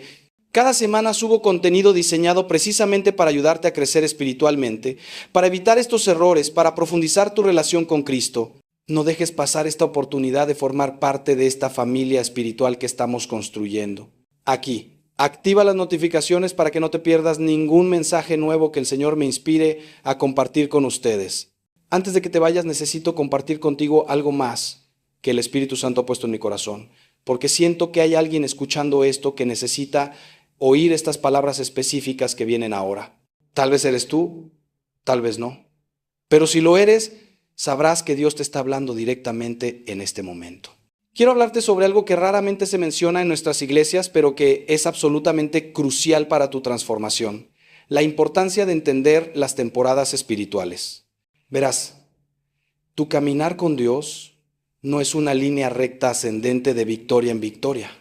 Cada semana subo contenido diseñado precisamente para ayudarte a crecer espiritualmente, para evitar estos errores, para profundizar tu relación con Cristo. No dejes pasar esta oportunidad de formar parte de esta familia espiritual que estamos construyendo. Aquí, activa las notificaciones para que no te pierdas ningún mensaje nuevo que el Señor me inspire a compartir con ustedes. Antes de que te vayas, necesito compartir contigo algo más que el Espíritu Santo ha puesto en mi corazón, porque siento que hay alguien escuchando esto que necesita oír estas palabras específicas que vienen ahora. Tal vez eres tú, tal vez no. Pero si lo eres, sabrás que Dios te está hablando directamente en este momento. Quiero hablarte sobre algo que raramente se menciona en nuestras iglesias, pero que es absolutamente crucial para tu transformación: la importancia de entender las temporadas espirituales. Verás, tu caminar con Dios no es una línea recta ascendente de victoria en victoria.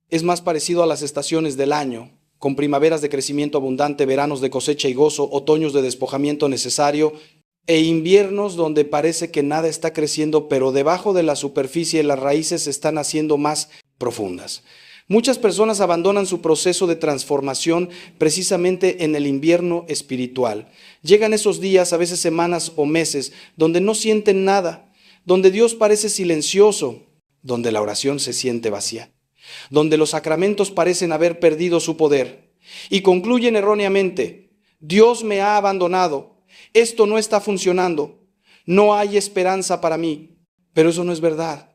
Es más parecido a las estaciones del año, con primaveras de crecimiento abundante, veranos de cosecha y gozo, otoños de despojamiento necesario e inviernos donde parece que nada está creciendo, pero debajo de la superficie las raíces se están haciendo más profundas. Muchas personas abandonan su proceso de transformación precisamente en el invierno espiritual. Llegan esos días, a veces semanas o meses, donde no sienten nada, donde Dios parece silencioso, donde la oración se siente vacía, donde los sacramentos parecen haber perdido su poder, y concluyen erróneamente: Dios me ha abandonado, esto no está funcionando, no hay esperanza para mí. Pero eso no es verdad.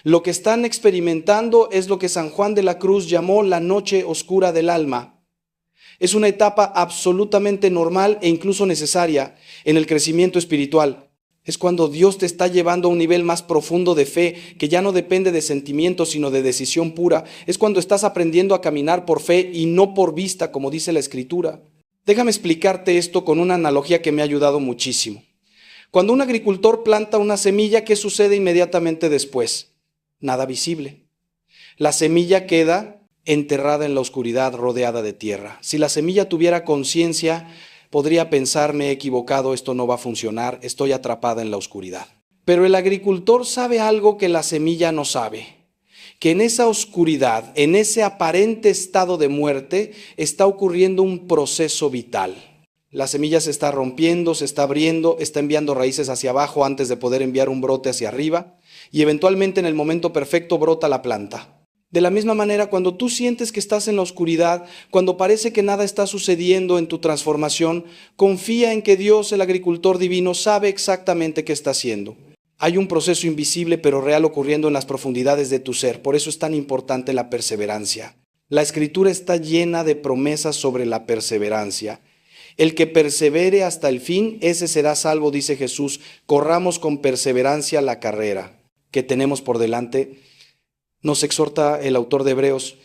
Lo que están experimentando es lo que San Juan de la Cruz llamó la noche oscura del alma. Es una etapa absolutamente normal e incluso necesaria en el crecimiento espiritual. Es cuando Dios te está llevando a un nivel más profundo de fe, que ya no depende de sentimientos, sino de decisión pura. Es cuando estás aprendiendo a caminar por fe y no por vista, como dice la Escritura. Déjame explicarte esto con una analogía que me ha ayudado muchísimo. Cuando un agricultor planta una semilla, ¿qué sucede inmediatamente después? Nada visible. La semilla queda enterrada en la oscuridad, rodeada de tierra. Si la semilla tuviera conciencia, podría pensar: me he equivocado, esto no va a funcionar, estoy atrapada en la oscuridad. Pero el agricultor sabe algo que la semilla no sabe: que en esa oscuridad, en ese aparente estado de muerte, está ocurriendo un proceso vital. La semilla se está rompiendo, se está abriendo, está enviando raíces hacia abajo antes de poder enviar un brote hacia arriba, y eventualmente en el momento perfecto brota la planta. De la misma manera, cuando tú sientes que estás en la oscuridad, cuando parece que nada está sucediendo en tu transformación, confía en que Dios, el agricultor divino, sabe exactamente qué está haciendo. Hay un proceso invisible pero real ocurriendo en las profundidades de tu ser. Por eso es tan importante la perseverancia. La Escritura está llena de promesas sobre la perseverancia. El que persevere hasta el fin, ese será salvo, dice Jesús. Corramos con perseverancia la carrera que tenemos por delante. Nos exhorta el autor de Hebreos: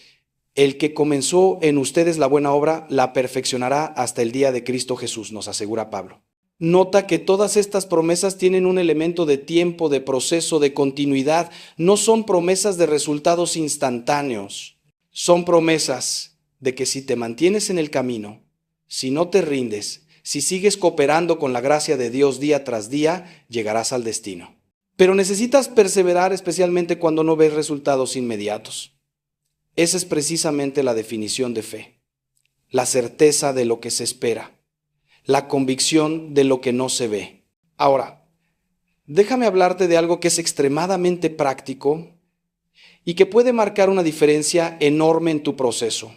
el que comenzó en ustedes la buena obra, la perfeccionará hasta el día de Cristo Jesús, nos asegura Pablo. Nota que todas estas promesas tienen un elemento de tiempo, de proceso, de continuidad. No son promesas de resultados instantáneos. Son promesas de que si te mantienes en el camino, si no te rindes, si sigues cooperando con la gracia de Dios día tras día, llegarás al destino. Pero necesitas perseverar, especialmente cuando no ves resultados inmediatos. Esa es precisamente la definición de fe: la certeza de lo que se espera, la convicción de lo que no se ve. Ahora, déjame hablarte de algo que es extremadamente práctico y que puede marcar una diferencia enorme en tu proceso: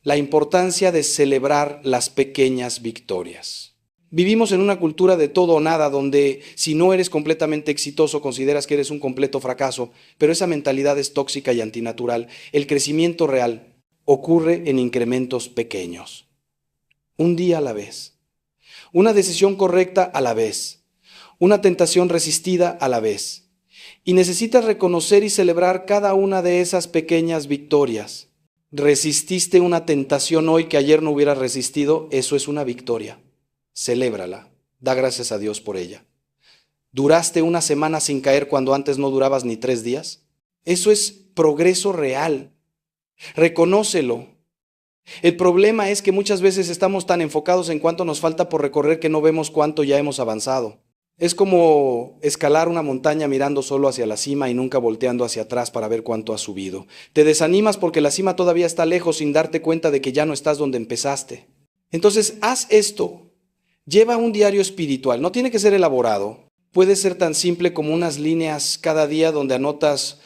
la importancia de celebrar las pequeñas victorias. Vivimos en una cultura de todo o nada, donde si no eres completamente exitoso consideras que eres un completo fracaso, pero esa mentalidad es tóxica y antinatural. El crecimiento real ocurre en incrementos pequeños, un día a la vez, una decisión correcta a la vez, una tentación resistida a la vez. Y necesitas reconocer y celebrar cada una de esas pequeñas victorias. Resististe una tentación hoy que ayer no hubieras resistido, eso es una victoria. Celébrala, da gracias a Dios por ella. ¿Duraste una semana sin caer cuando antes no durabas ni 3 días? Eso es progreso real. Reconócelo. El problema es que muchas veces estamos tan enfocados en cuánto nos falta por recorrer que no vemos cuánto ya hemos avanzado. Es como escalar una montaña mirando solo hacia la cima y nunca volteando hacia atrás para ver cuánto has subido. Te desanimas porque la cima todavía está lejos sin darte cuenta de que ya no estás donde empezaste. Entonces, haz esto. Lleva un diario espiritual. No tiene que ser elaborado. Puede ser tan simple como unas líneas cada día donde anotas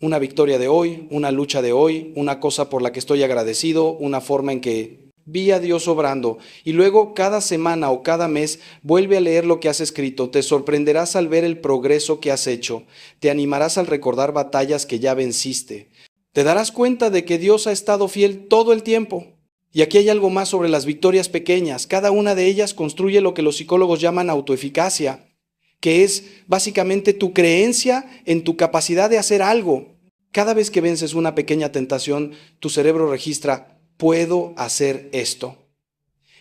una victoria de hoy, una lucha de hoy, una cosa por la que estoy agradecido, una forma en que vi a Dios obrando, y luego cada semana o cada mes vuelve a leer lo que has escrito. Te sorprenderás al ver el progreso que has hecho, te animarás al recordar batallas que ya venciste. Te darás cuenta de que Dios ha estado fiel todo el tiempo. Y aquí hay algo más sobre las victorias pequeñas. Cada una de ellas construye lo que los psicólogos llaman autoeficacia, que es básicamente tu creencia en tu capacidad de hacer algo. Cada vez que vences una pequeña tentación, tu cerebro registra: puedo hacer esto.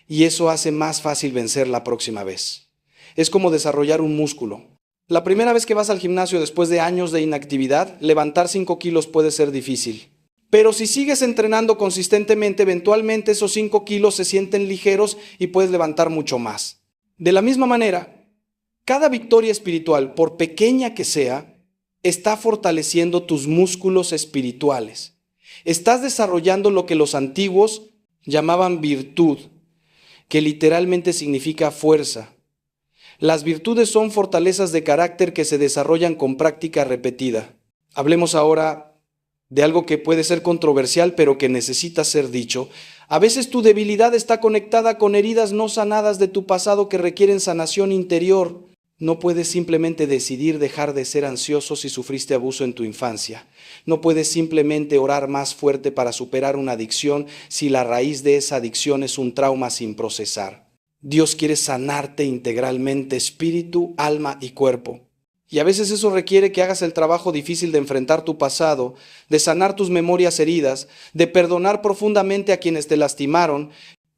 Y eso hace más fácil vencer la próxima vez. Es como desarrollar un músculo. La primera vez que vas al gimnasio después de años de inactividad, levantar 5 kilos puede ser difícil. Pero si sigues entrenando consistentemente, eventualmente esos 5 kilos se sienten ligeros y puedes levantar mucho más. De la misma manera, cada victoria espiritual, por pequeña que sea, está fortaleciendo tus músculos espirituales. Estás desarrollando lo que los antiguos llamaban virtud, que literalmente significa fuerza. Las virtudes son fortalezas de carácter que se desarrollan con práctica repetida. Hablemos ahora de algo que puede ser controversial, pero que necesita ser dicho. A veces tu debilidad está conectada con heridas no sanadas de tu pasado que requieren sanación interior. No puedes simplemente decidir dejar de ser ansioso si sufriste abuso en tu infancia. No puedes simplemente orar más fuerte para superar una adicción si la raíz de esa adicción es un trauma sin procesar. Dios quiere sanarte integralmente, espíritu, alma y cuerpo. Y a veces eso requiere que hagas el trabajo difícil de enfrentar tu pasado, de sanar tus memorias heridas, de perdonar profundamente a quienes te lastimaron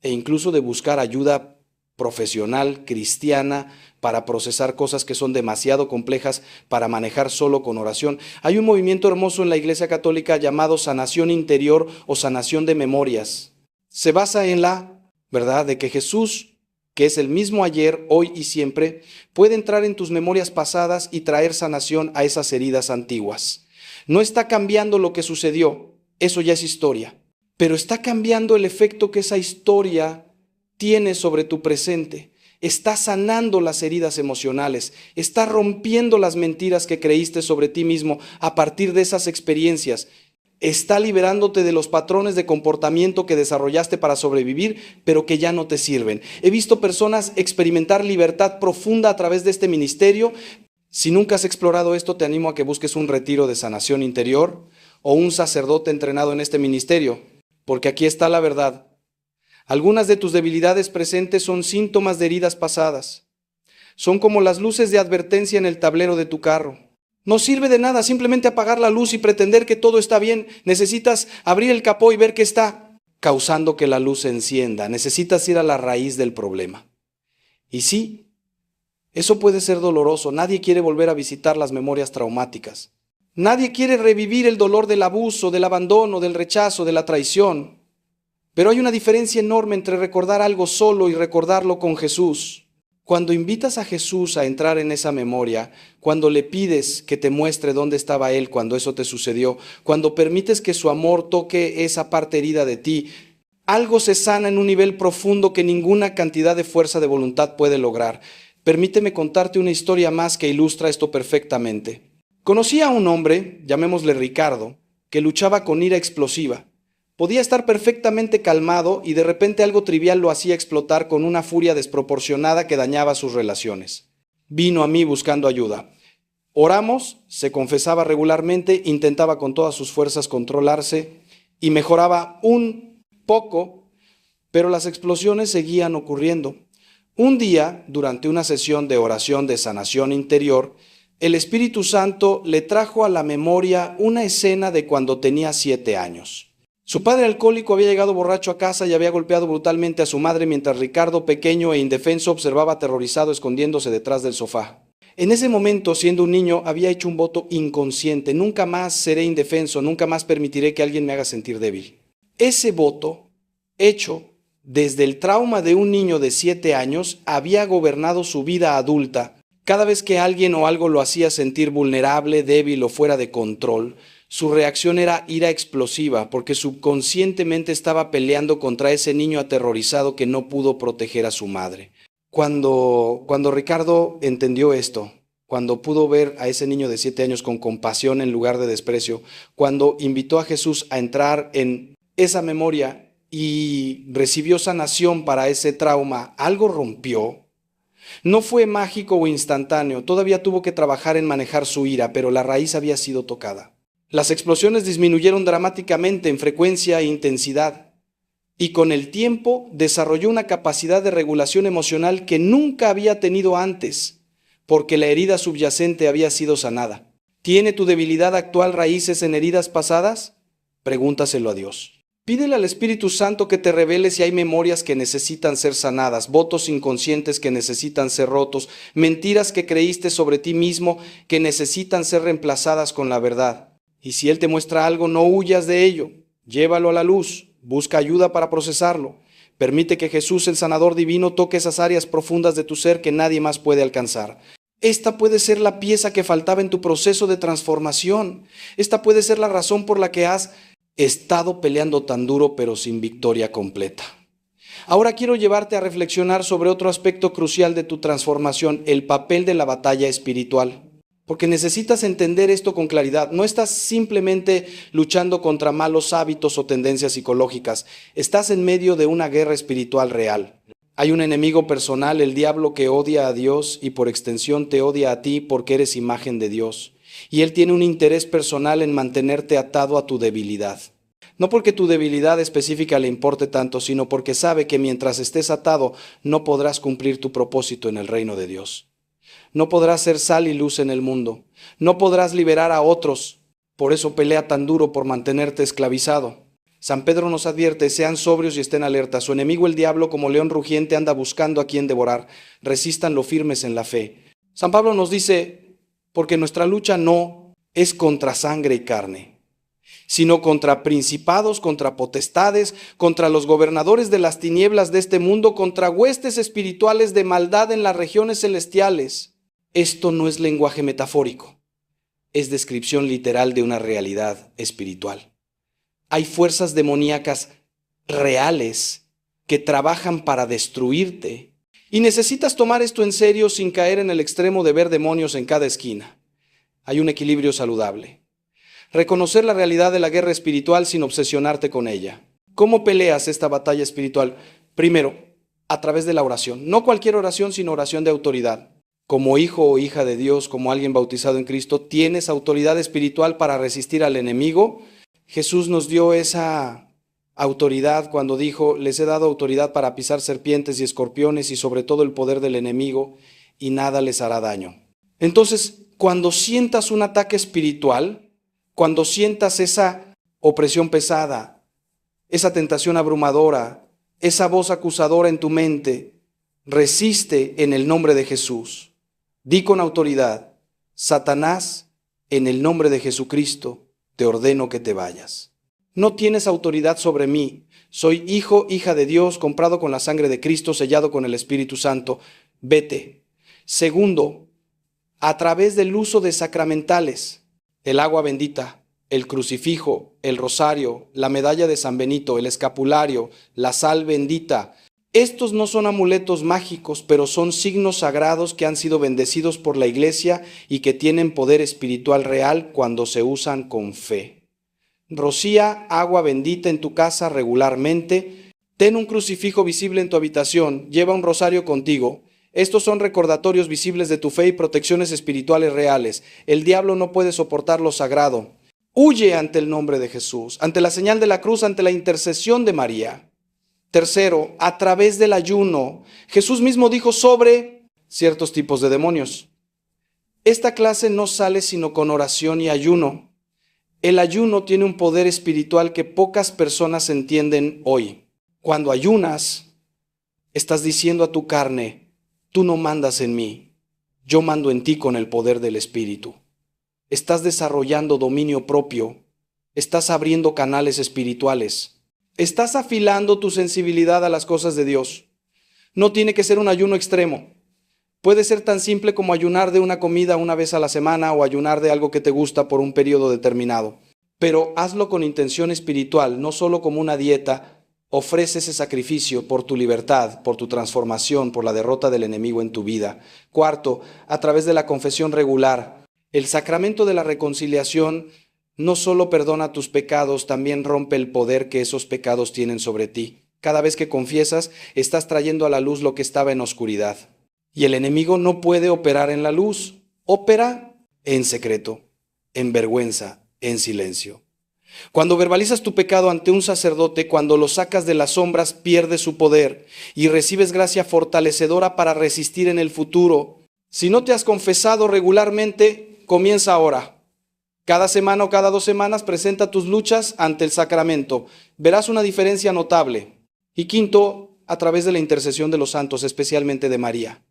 e incluso de buscar ayuda profesional, cristiana, para procesar cosas que son demasiado complejas para manejar solo con oración. Hay un movimiento hermoso en la Iglesia Católica llamado sanación interior o sanación de memorias. Se basa en la verdad de que Jesús, que es el mismo ayer, hoy y siempre, puede entrar en tus memorias pasadas y traer sanación a esas heridas antiguas. No está cambiando lo que sucedió, eso ya es historia, pero está cambiando el efecto que esa historia tiene sobre tu presente. Está sanando las heridas emocionales, está rompiendo las mentiras que creíste sobre ti mismo a partir de esas experiencias. Está liberándote de los patrones de comportamiento que desarrollaste para sobrevivir, pero que ya no te sirven. He visto personas experimentar libertad profunda a través de este ministerio. Si nunca has explorado esto, te animo a que busques un retiro de sanación interior o un sacerdote entrenado en este ministerio, porque aquí está la verdad. Algunas de tus debilidades presentes son síntomas de heridas pasadas. Son como las luces de advertencia en el tablero de tu carro. No sirve de nada simplemente apagar la luz y pretender que todo está bien. Necesitas abrir el capó y ver qué está causando que la luz se encienda. Necesitas ir a la raíz del problema. Y sí, eso puede ser doloroso. Nadie quiere volver a visitar las memorias traumáticas. Nadie quiere revivir el dolor del abuso, del abandono, del rechazo, de la traición. Pero hay una diferencia enorme entre recordar algo solo y recordarlo con Jesús. Cuando invitas a Jesús a entrar en esa memoria, cuando le pides que te muestre dónde estaba Él cuando eso te sucedió, cuando permites que su amor toque esa parte herida de ti, algo se sana en un nivel profundo que ninguna cantidad de fuerza de voluntad puede lograr. Permíteme contarte una historia más que ilustra esto perfectamente. Conocí a un hombre, llamémosle Ricardo, que luchaba con ira explosiva. Podía estar perfectamente calmado y de repente algo trivial lo hacía explotar con una furia desproporcionada que dañaba sus relaciones. Vino a mí buscando ayuda. Oramos, se confesaba regularmente, intentaba con todas sus fuerzas controlarse y mejoraba un poco, pero las explosiones seguían ocurriendo. Un día, durante una sesión de oración de sanación interior, el Espíritu Santo le trajo a la memoria una escena de cuando tenía 7 años. Su padre alcohólico había llegado borracho a casa y había golpeado brutalmente a su madre mientras Ricardo, pequeño e indefenso, observaba aterrorizado escondiéndose detrás del sofá. En ese momento, siendo un niño, había hecho un voto inconsciente: nunca más seré indefenso, nunca más permitiré que alguien me haga sentir débil. Ese voto, hecho desde el trauma de un niño de 7 años, había gobernado su vida adulta. Cada vez que alguien o algo lo hacía sentir vulnerable, débil o fuera de control, su reacción era ira explosiva, porque subconscientemente estaba peleando contra ese niño aterrorizado que no pudo proteger a su madre. Cuando Ricardo entendió esto, cuando pudo ver a ese niño de 7 años con compasión en lugar de desprecio, cuando invitó a Jesús a entrar en esa memoria y recibió sanación para ese trauma, algo rompió. No fue mágico o instantáneo, todavía tuvo que trabajar en manejar su ira, pero la raíz había sido tocada. Las explosiones disminuyeron dramáticamente en frecuencia e intensidad, y con el tiempo desarrolló una capacidad de regulación emocional que nunca había tenido antes, porque la herida subyacente había sido sanada. ¿Tiene tu debilidad actual raíces en heridas pasadas? Pregúntaselo a Dios. Pídele al Espíritu Santo que te revele si hay memorias que necesitan ser sanadas, votos inconscientes que necesitan ser rotos, mentiras que creíste sobre ti mismo que necesitan ser reemplazadas con la verdad. Y si Él te muestra algo, no huyas de ello, llévalo a la luz, busca ayuda para procesarlo. Permite que Jesús, el sanador divino, toque esas áreas profundas de tu ser que nadie más puede alcanzar. Esta puede ser la pieza que faltaba en tu proceso de transformación. Esta puede ser la razón por la que has estado peleando tan duro pero sin victoria completa. Ahora quiero llevarte a reflexionar sobre otro aspecto crucial de tu transformación, el papel de la batalla espiritual. Porque necesitas entender esto con claridad. No estás simplemente luchando contra malos hábitos o tendencias psicológicas. Estás en medio de una guerra espiritual real. Hay un enemigo personal, el diablo, que odia a Dios y por extensión te odia a ti porque eres imagen de Dios. Y él tiene un interés personal en mantenerte atado a tu debilidad. No porque tu debilidad específica le importe tanto, sino porque sabe que mientras estés atado no podrás cumplir tu propósito en el reino de Dios. No podrás ser sal y luz en el mundo. No podrás liberar a otros. Por eso pelea tan duro por mantenerte esclavizado. San Pedro nos advierte: sean sobrios y estén alerta. Su enemigo el diablo, como león rugiente, anda buscando a quien devorar. Resístanlo firmes en la fe. San Pablo nos dice: porque nuestra lucha no es contra sangre y carne, sino contra principados, contra potestades, contra los gobernadores de las tinieblas de este mundo, contra huestes espirituales de maldad en las regiones celestiales. Esto no es lenguaje metafórico, es descripción literal de una realidad espiritual. Hay fuerzas demoníacas reales que trabajan para destruirte y necesitas tomar esto en serio sin caer en el extremo de ver demonios en cada esquina. Hay un equilibrio saludable. Reconocer la realidad de la guerra espiritual sin obsesionarte con ella. ¿Cómo peleas esta batalla espiritual? Primero, a través de la oración. No cualquier oración, sino oración de autoridad. Como hijo o hija de Dios, como alguien bautizado en Cristo, tienes autoridad espiritual para resistir al enemigo. Jesús nos dio esa autoridad cuando dijo: les he dado autoridad para pisar serpientes y escorpiones y sobre todo el poder del enemigo, y nada les hará daño. Entonces, cuando sientas un ataque espiritual, cuando sientas esa opresión pesada, esa tentación abrumadora, esa voz acusadora en tu mente, resiste en el nombre de Jesús. Di con autoridad: Satanás, en el nombre de Jesucristo, te ordeno que te vayas. No tienes autoridad sobre mí. Soy hijo, hija de Dios, comprado con la sangre de Cristo, sellado con el Espíritu Santo. Vete. Segundo, a través del uso de sacramentales, el agua bendita, el crucifijo, el rosario, la medalla de San Benito, el escapulario, la sal bendita. Estos no son amuletos mágicos, pero son signos sagrados que han sido bendecidos por la Iglesia y que tienen poder espiritual real cuando se usan con fe. Rocía agua bendita en tu casa regularmente. Ten un crucifijo visible en tu habitación. Lleva un rosario contigo. Estos son recordatorios visibles de tu fe y protecciones espirituales reales. El diablo no puede soportar lo sagrado. Huye ante el nombre de Jesús, ante la señal de la cruz, ante la intercesión de María. Tercero, a través del ayuno. Jesús mismo dijo sobre ciertos tipos de demonios. Esta clase no sale sino con oración y ayuno. El ayuno tiene un poder espiritual que pocas personas entienden hoy. Cuando ayunas, estás diciendo a tu carne, tú no mandas en mí, yo mando en ti con el poder del Espíritu. Estás desarrollando dominio propio, estás abriendo canales espirituales, estás afilando tu sensibilidad a las cosas de Dios. No tiene que ser un ayuno extremo. Puede ser tan simple como ayunar de una comida una vez a la semana o ayunar de algo que te gusta por un periodo determinado. Pero hazlo con intención espiritual, no solo como una dieta. Ofrece ese sacrificio por tu libertad, por tu transformación, por la derrota del enemigo en tu vida. Cuarto, a través de la confesión regular. El sacramento de la reconciliación no solo perdona tus pecados, también rompe el poder que esos pecados tienen sobre ti. Cada vez que confiesas, estás trayendo a la luz lo que estaba en oscuridad. Y el enemigo no puede operar en la luz, opera en secreto, en vergüenza, en silencio. Cuando verbalizas tu pecado ante un sacerdote, cuando lo sacas de las sombras, pierde su poder y recibes gracia fortalecedora para resistir en el futuro. Si no te has confesado regularmente, comienza ahora. Cada semana o cada 2 semanas presenta tus luchas ante el sacramento. Verás una diferencia notable. Y quinto, a través de la intercesión de los santos, especialmente de María.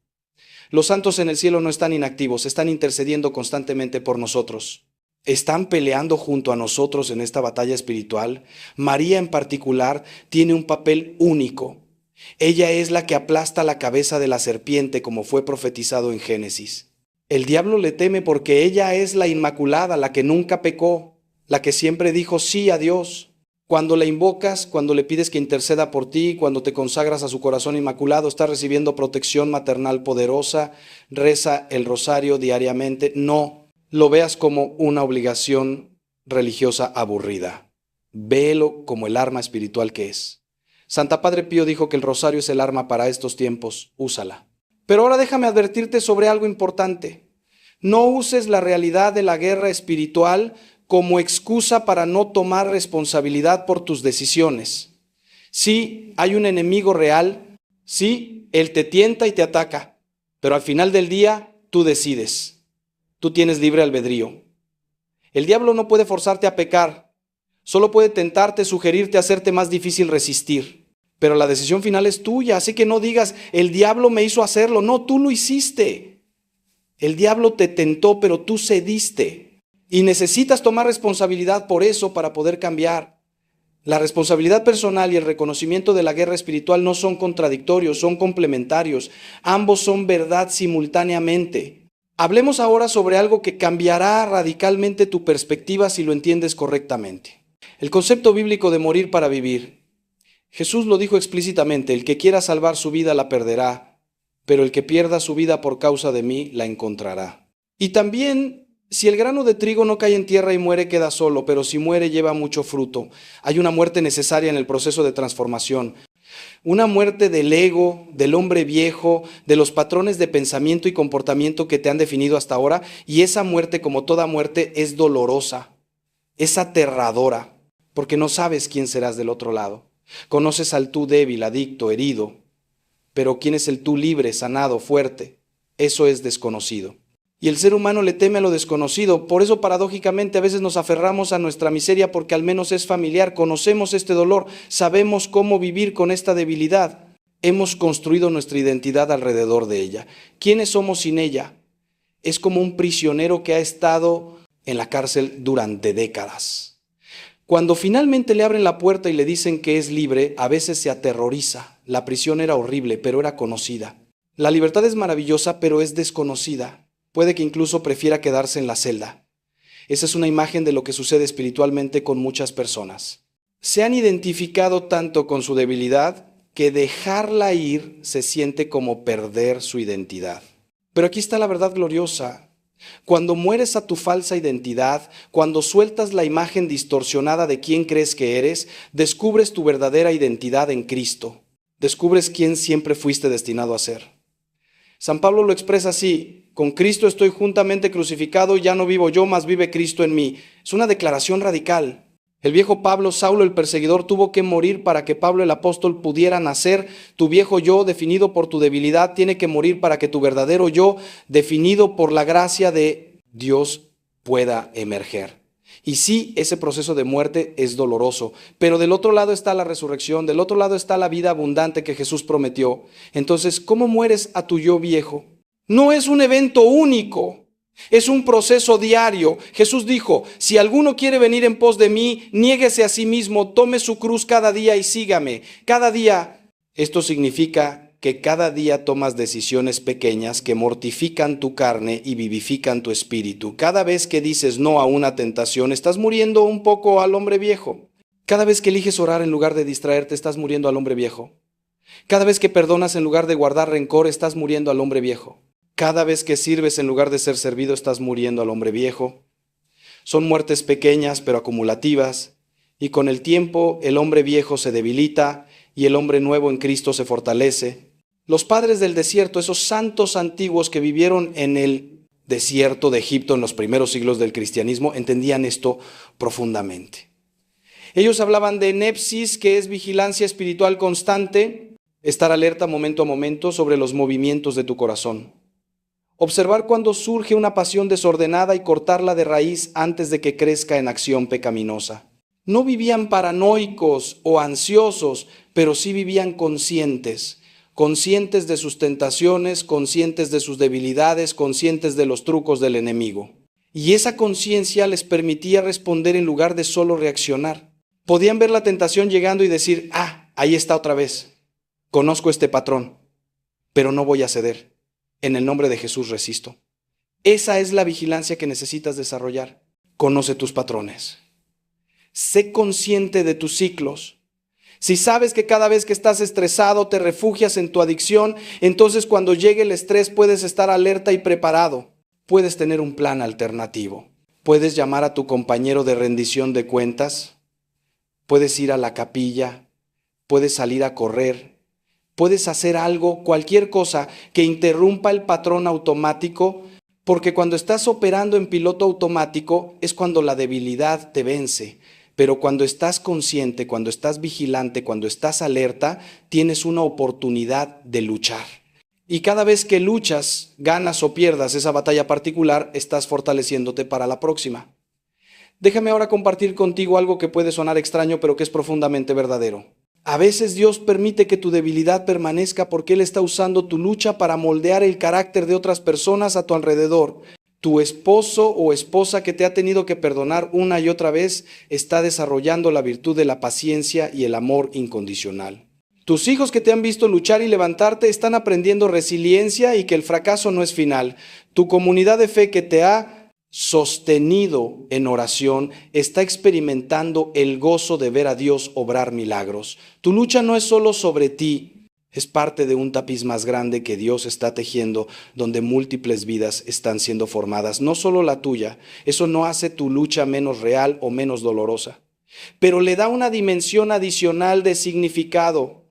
Los santos en el cielo no están inactivos, están intercediendo constantemente por nosotros. Están peleando junto a nosotros en esta batalla espiritual. María en particular tiene un papel único. Ella es la que aplasta la cabeza de la serpiente, como fue profetizado en Génesis. El diablo le teme porque ella es la inmaculada, la que nunca pecó, la que siempre dijo sí a Dios. Cuando la invocas, cuando le pides que interceda por ti, cuando te consagras a su corazón inmaculado, estás recibiendo protección maternal poderosa. Reza el rosario diariamente. No lo veas como una obligación religiosa aburrida. Véelo como el arma espiritual que es. Santa Padre Pío dijo que el rosario es el arma para estos tiempos. Úsala. Pero ahora déjame advertirte sobre algo importante. No uses la realidad de la guerra espiritual como excusa para no tomar responsabilidad por tus decisiones. Sí, hay un enemigo real. Sí, él te tienta y te ataca. Pero al final del día, tú decides. Tú tienes libre albedrío. El diablo no puede forzarte a pecar. Solo puede tentarte, sugerirte, hacerte más difícil resistir. Pero la decisión final es tuya. Así que no digas, el diablo me hizo hacerlo. No, tú lo hiciste. El diablo te tentó, pero tú cediste. Y necesitas tomar responsabilidad por eso para poder cambiar. La responsabilidad personal y el reconocimiento de la guerra espiritual no son contradictorios, son complementarios. Ambos son verdad simultáneamente. Hablemos ahora sobre algo que cambiará radicalmente tu perspectiva si lo entiendes correctamente. El concepto bíblico de morir para vivir. Jesús lo dijo explícitamente, el que quiera salvar su vida la perderá, pero el que pierda su vida por causa de mí la encontrará. Y también, si el grano de trigo no cae en tierra y muere, queda solo, pero si muere lleva mucho fruto. Hay una muerte necesaria en el proceso de transformación. Una muerte del ego, del hombre viejo, de los patrones de pensamiento y comportamiento que te han definido hasta ahora. Y esa muerte, como toda muerte, es dolorosa, es aterradora, porque no sabes quién serás del otro lado. Conoces al tú débil, adicto, herido, pero ¿quién es el tú libre, sanado, fuerte? Eso es desconocido. Y el ser humano le teme a lo desconocido. Por eso, paradójicamente, a veces nos aferramos a nuestra miseria porque al menos es familiar. Conocemos este dolor, sabemos cómo vivir con esta debilidad. Hemos construido nuestra identidad alrededor de ella. ¿Quiénes somos sin ella? Es como un prisionero que ha estado en la cárcel durante décadas. Cuando finalmente le abren la puerta y le dicen que es libre, a veces se aterroriza. La prisión era horrible, pero era conocida. La libertad es maravillosa, pero es desconocida. Puede que incluso prefiera quedarse en la celda. Esa es una imagen de lo que sucede espiritualmente con muchas personas. Se han identificado tanto con su debilidad que dejarla ir se siente como perder su identidad. Pero aquí está la verdad gloriosa. Cuando mueres a tu falsa identidad, cuando sueltas la imagen distorsionada de quién crees que eres, descubres tu verdadera identidad en Cristo. Descubres quién siempre fuiste destinado a ser. San Pablo lo expresa así: con Cristo estoy juntamente crucificado, ya no vivo yo, mas vive Cristo en mí. Es una declaración radical. El viejo Pablo, Saulo el perseguidor, tuvo que morir para que Pablo el apóstol pudiera nacer. Tu viejo yo, definido por tu debilidad, tiene que morir para que tu verdadero yo, definido por la gracia de Dios, pueda emerger. Y sí, ese proceso de muerte es doloroso, pero del otro lado está la resurrección, del otro lado está la vida abundante que Jesús prometió. Entonces, ¿cómo mueres a tu yo viejo? No es un evento único. Es un proceso diario. Jesús dijo: si alguno quiere venir en pos de mí, niéguese a sí mismo, tome su cruz cada día y sígame. Cada día. Esto significa que cada día tomas decisiones pequeñas que mortifican tu carne y vivifican tu espíritu. Cada vez que dices no a una tentación, estás muriendo un poco al hombre viejo. Cada vez que eliges orar en lugar de distraerte, estás muriendo al hombre viejo. Cada vez que perdonas en lugar de guardar rencor, estás muriendo al hombre viejo. Cada vez que sirves en lugar de ser servido, estás muriendo al hombre viejo. Son muertes pequeñas pero acumulativas, y con el tiempo el hombre viejo se debilita y el hombre nuevo en Cristo se fortalece. Los padres del desierto, esos santos antiguos que vivieron en el desierto de Egipto en los primeros siglos del cristianismo, entendían esto profundamente. Ellos hablaban de nepsis, que es vigilancia espiritual constante, estar alerta momento a momento sobre los movimientos de tu corazón. Observar cuando surge una pasión desordenada y cortarla de raíz antes de que crezca en acción pecaminosa. No vivían paranoicos o ansiosos, pero sí vivían conscientes de sus tentaciones, conscientes de sus debilidades, conscientes de los trucos del enemigo. Y esa conciencia les permitía responder en lugar de solo reaccionar. Podían ver la tentación llegando y decir: ahí está otra vez. Conozco este patrón, pero no voy a ceder. En el nombre de Jesús resisto. Esa es la vigilancia que necesitas desarrollar. Conoce tus patrones. Sé consciente de tus ciclos. Si sabes que cada vez que estás estresado te refugias en tu adicción, entonces cuando llegue el estrés puedes estar alerta y preparado. Puedes tener un plan alternativo. Puedes llamar a tu compañero de rendición de cuentas. Puedes ir a la capilla. Puedes salir a correr. Puedes hacer algo, cualquier cosa que interrumpa el patrón automático, porque cuando estás operando en piloto automático es cuando la debilidad te vence. Pero cuando estás consciente, cuando estás vigilante, cuando estás alerta, tienes una oportunidad de luchar. Y cada vez que luchas, ganas o pierdas esa batalla particular, estás fortaleciéndote para la próxima. Déjame ahora compartir contigo algo que puede sonar extraño, pero que es profundamente verdadero. A veces Dios permite que tu debilidad permanezca porque Él está usando tu lucha para moldear el carácter de otras personas a tu alrededor. Tu esposo o esposa que te ha tenido que perdonar una y otra vez está desarrollando la virtud de la paciencia y el amor incondicional. Tus hijos que te han visto luchar y levantarte están aprendiendo resiliencia y que el fracaso no es final. Tu comunidad de fe que te ha sostenido en oración, está experimentando el gozo de ver a Dios obrar milagros. Tu lucha no es solo sobre ti, es parte de un tapiz más grande que Dios está tejiendo, donde múltiples vidas están siendo formadas, no solo la tuya. Eso no hace tu lucha menos real o menos dolorosa, pero le da una dimensión adicional de significado.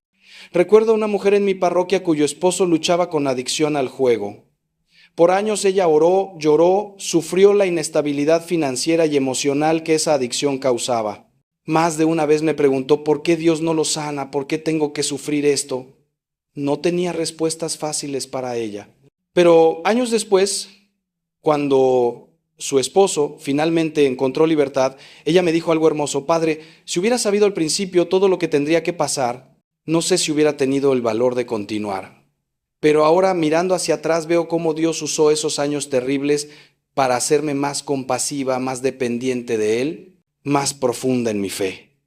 Recuerdo a una mujer en mi parroquia cuyo esposo luchaba con adicción al juego. Por años ella oró, lloró, sufrió la inestabilidad financiera y emocional que esa adicción causaba. Más de una vez me preguntó: ¿por qué Dios no lo sana? ¿Por qué tengo que sufrir esto? No tenía respuestas fáciles para ella. Pero años después, cuando su esposo finalmente encontró libertad, ella me dijo algo hermoso: Padre, si hubiera sabido al principio todo lo que tendría que pasar, no sé si hubiera tenido el valor de continuar. Pero ahora, mirando hacia atrás, veo cómo Dios usó esos años terribles para hacerme más compasiva, más dependiente de Él, más profunda en mi fe.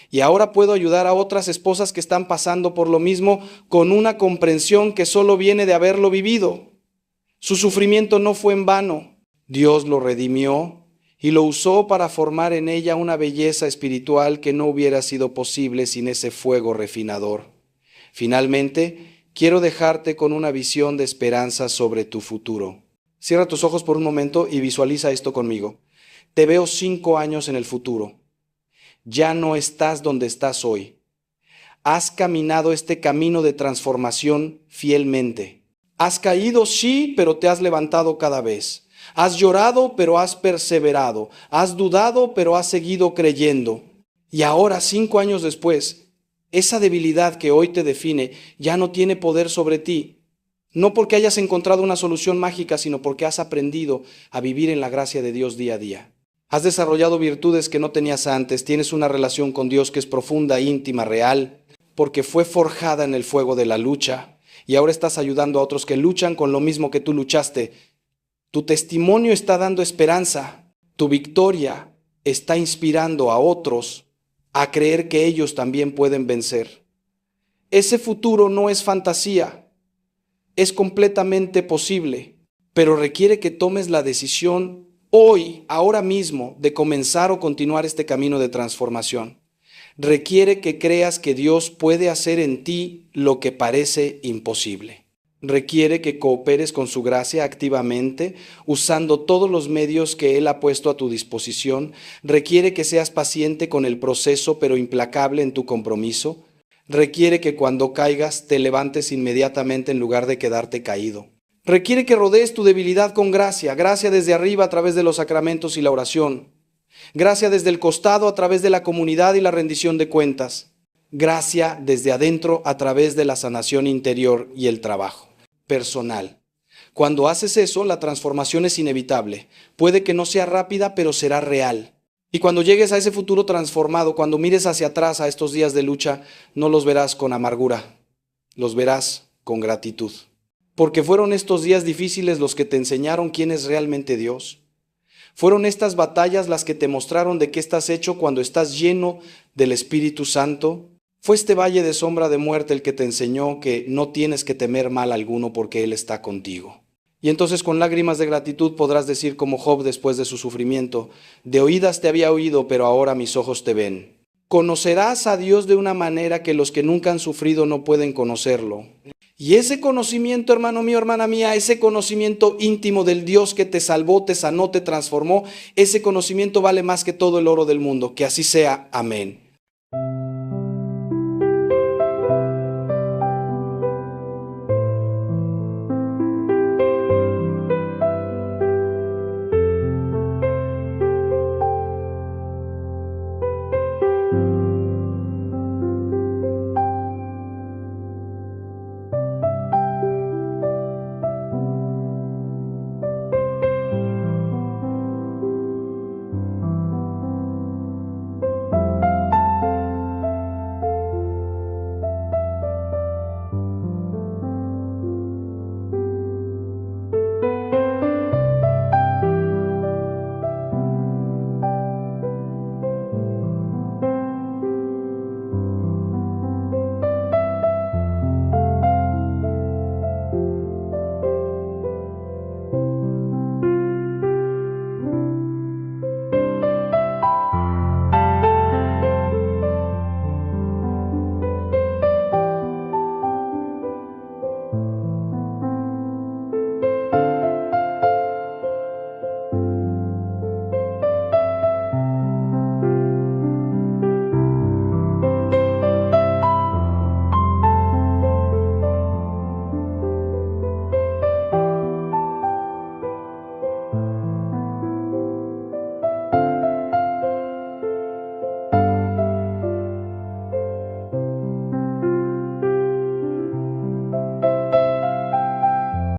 Y ahora puedo ayudar a otras esposas que están pasando por lo mismo con una comprensión que solo viene de haberlo vivido. Su sufrimiento no fue en vano. Dios lo redimió y lo usó para formar en ella una belleza espiritual que no hubiera sido posible sin ese fuego refinador. Finalmente, quiero dejarte con una visión de esperanza sobre tu futuro. Cierra tus ojos por un momento y visualiza esto conmigo. Te veo 5 años en el futuro. Ya no estás donde estás hoy. Has caminado este camino de transformación fielmente. Has caído, sí, pero te has levantado cada vez. Has llorado, pero has perseverado. Has dudado, pero has seguido creyendo. Y ahora, 5 años después, esa debilidad que hoy te define ya no tiene poder sobre ti. No porque hayas encontrado una solución mágica, sino porque has aprendido a vivir en la gracia de Dios día a día. Has desarrollado virtudes que no tenías antes. Tienes una relación con Dios que es profunda, íntima, real, porque fue forjada en el fuego de la lucha. Y ahora estás ayudando a otros que luchan con lo mismo que tú luchaste. Tu testimonio está dando esperanza. Tu victoria está inspirando a otros a creer que ellos también pueden vencer. Ese futuro no es fantasía. Es completamente posible, pero requiere que tomes la decisión hoy, ahora mismo, de comenzar o continuar este camino de transformación. Requiere que creas que Dios puede hacer en ti lo que parece imposible. Requiere que cooperes con su gracia activamente, usando todos los medios que Él ha puesto a tu disposición. Requiere que seas paciente con el proceso, pero implacable en tu compromiso. Requiere que cuando caigas te levantes inmediatamente en lugar de quedarte caído. Requiere que rodees tu debilidad con gracia, gracia desde arriba a través de los sacramentos y la oración, gracia desde el costado a través de la comunidad y la rendición de cuentas, gracia desde adentro a través de la sanación interior y el trabajo personal. Cuando haces eso, la transformación es inevitable. Puede que no sea rápida, pero será real. Y cuando llegues a ese futuro transformado, cuando mires hacia atrás a estos días de lucha, no los verás con amargura, los verás con gratitud. Porque fueron estos días difíciles los que te enseñaron quién es realmente Dios. Fueron estas batallas las que te mostraron de qué estás hecho cuando estás lleno del Espíritu Santo. Fue este valle de sombra de muerte el que te enseñó que no tienes que temer mal alguno porque Él está contigo. Y entonces con lágrimas de gratitud podrás decir como Job después de su sufrimiento: de oídas te había oído, pero ahora mis ojos te ven. Conocerás a Dios de una manera que los que nunca han sufrido no pueden conocerlo. Y ese conocimiento, hermano mío, hermana mía, ese conocimiento íntimo del Dios que te salvó, te sanó, te transformó, ese conocimiento vale más que todo el oro del mundo. Que así sea. Amén.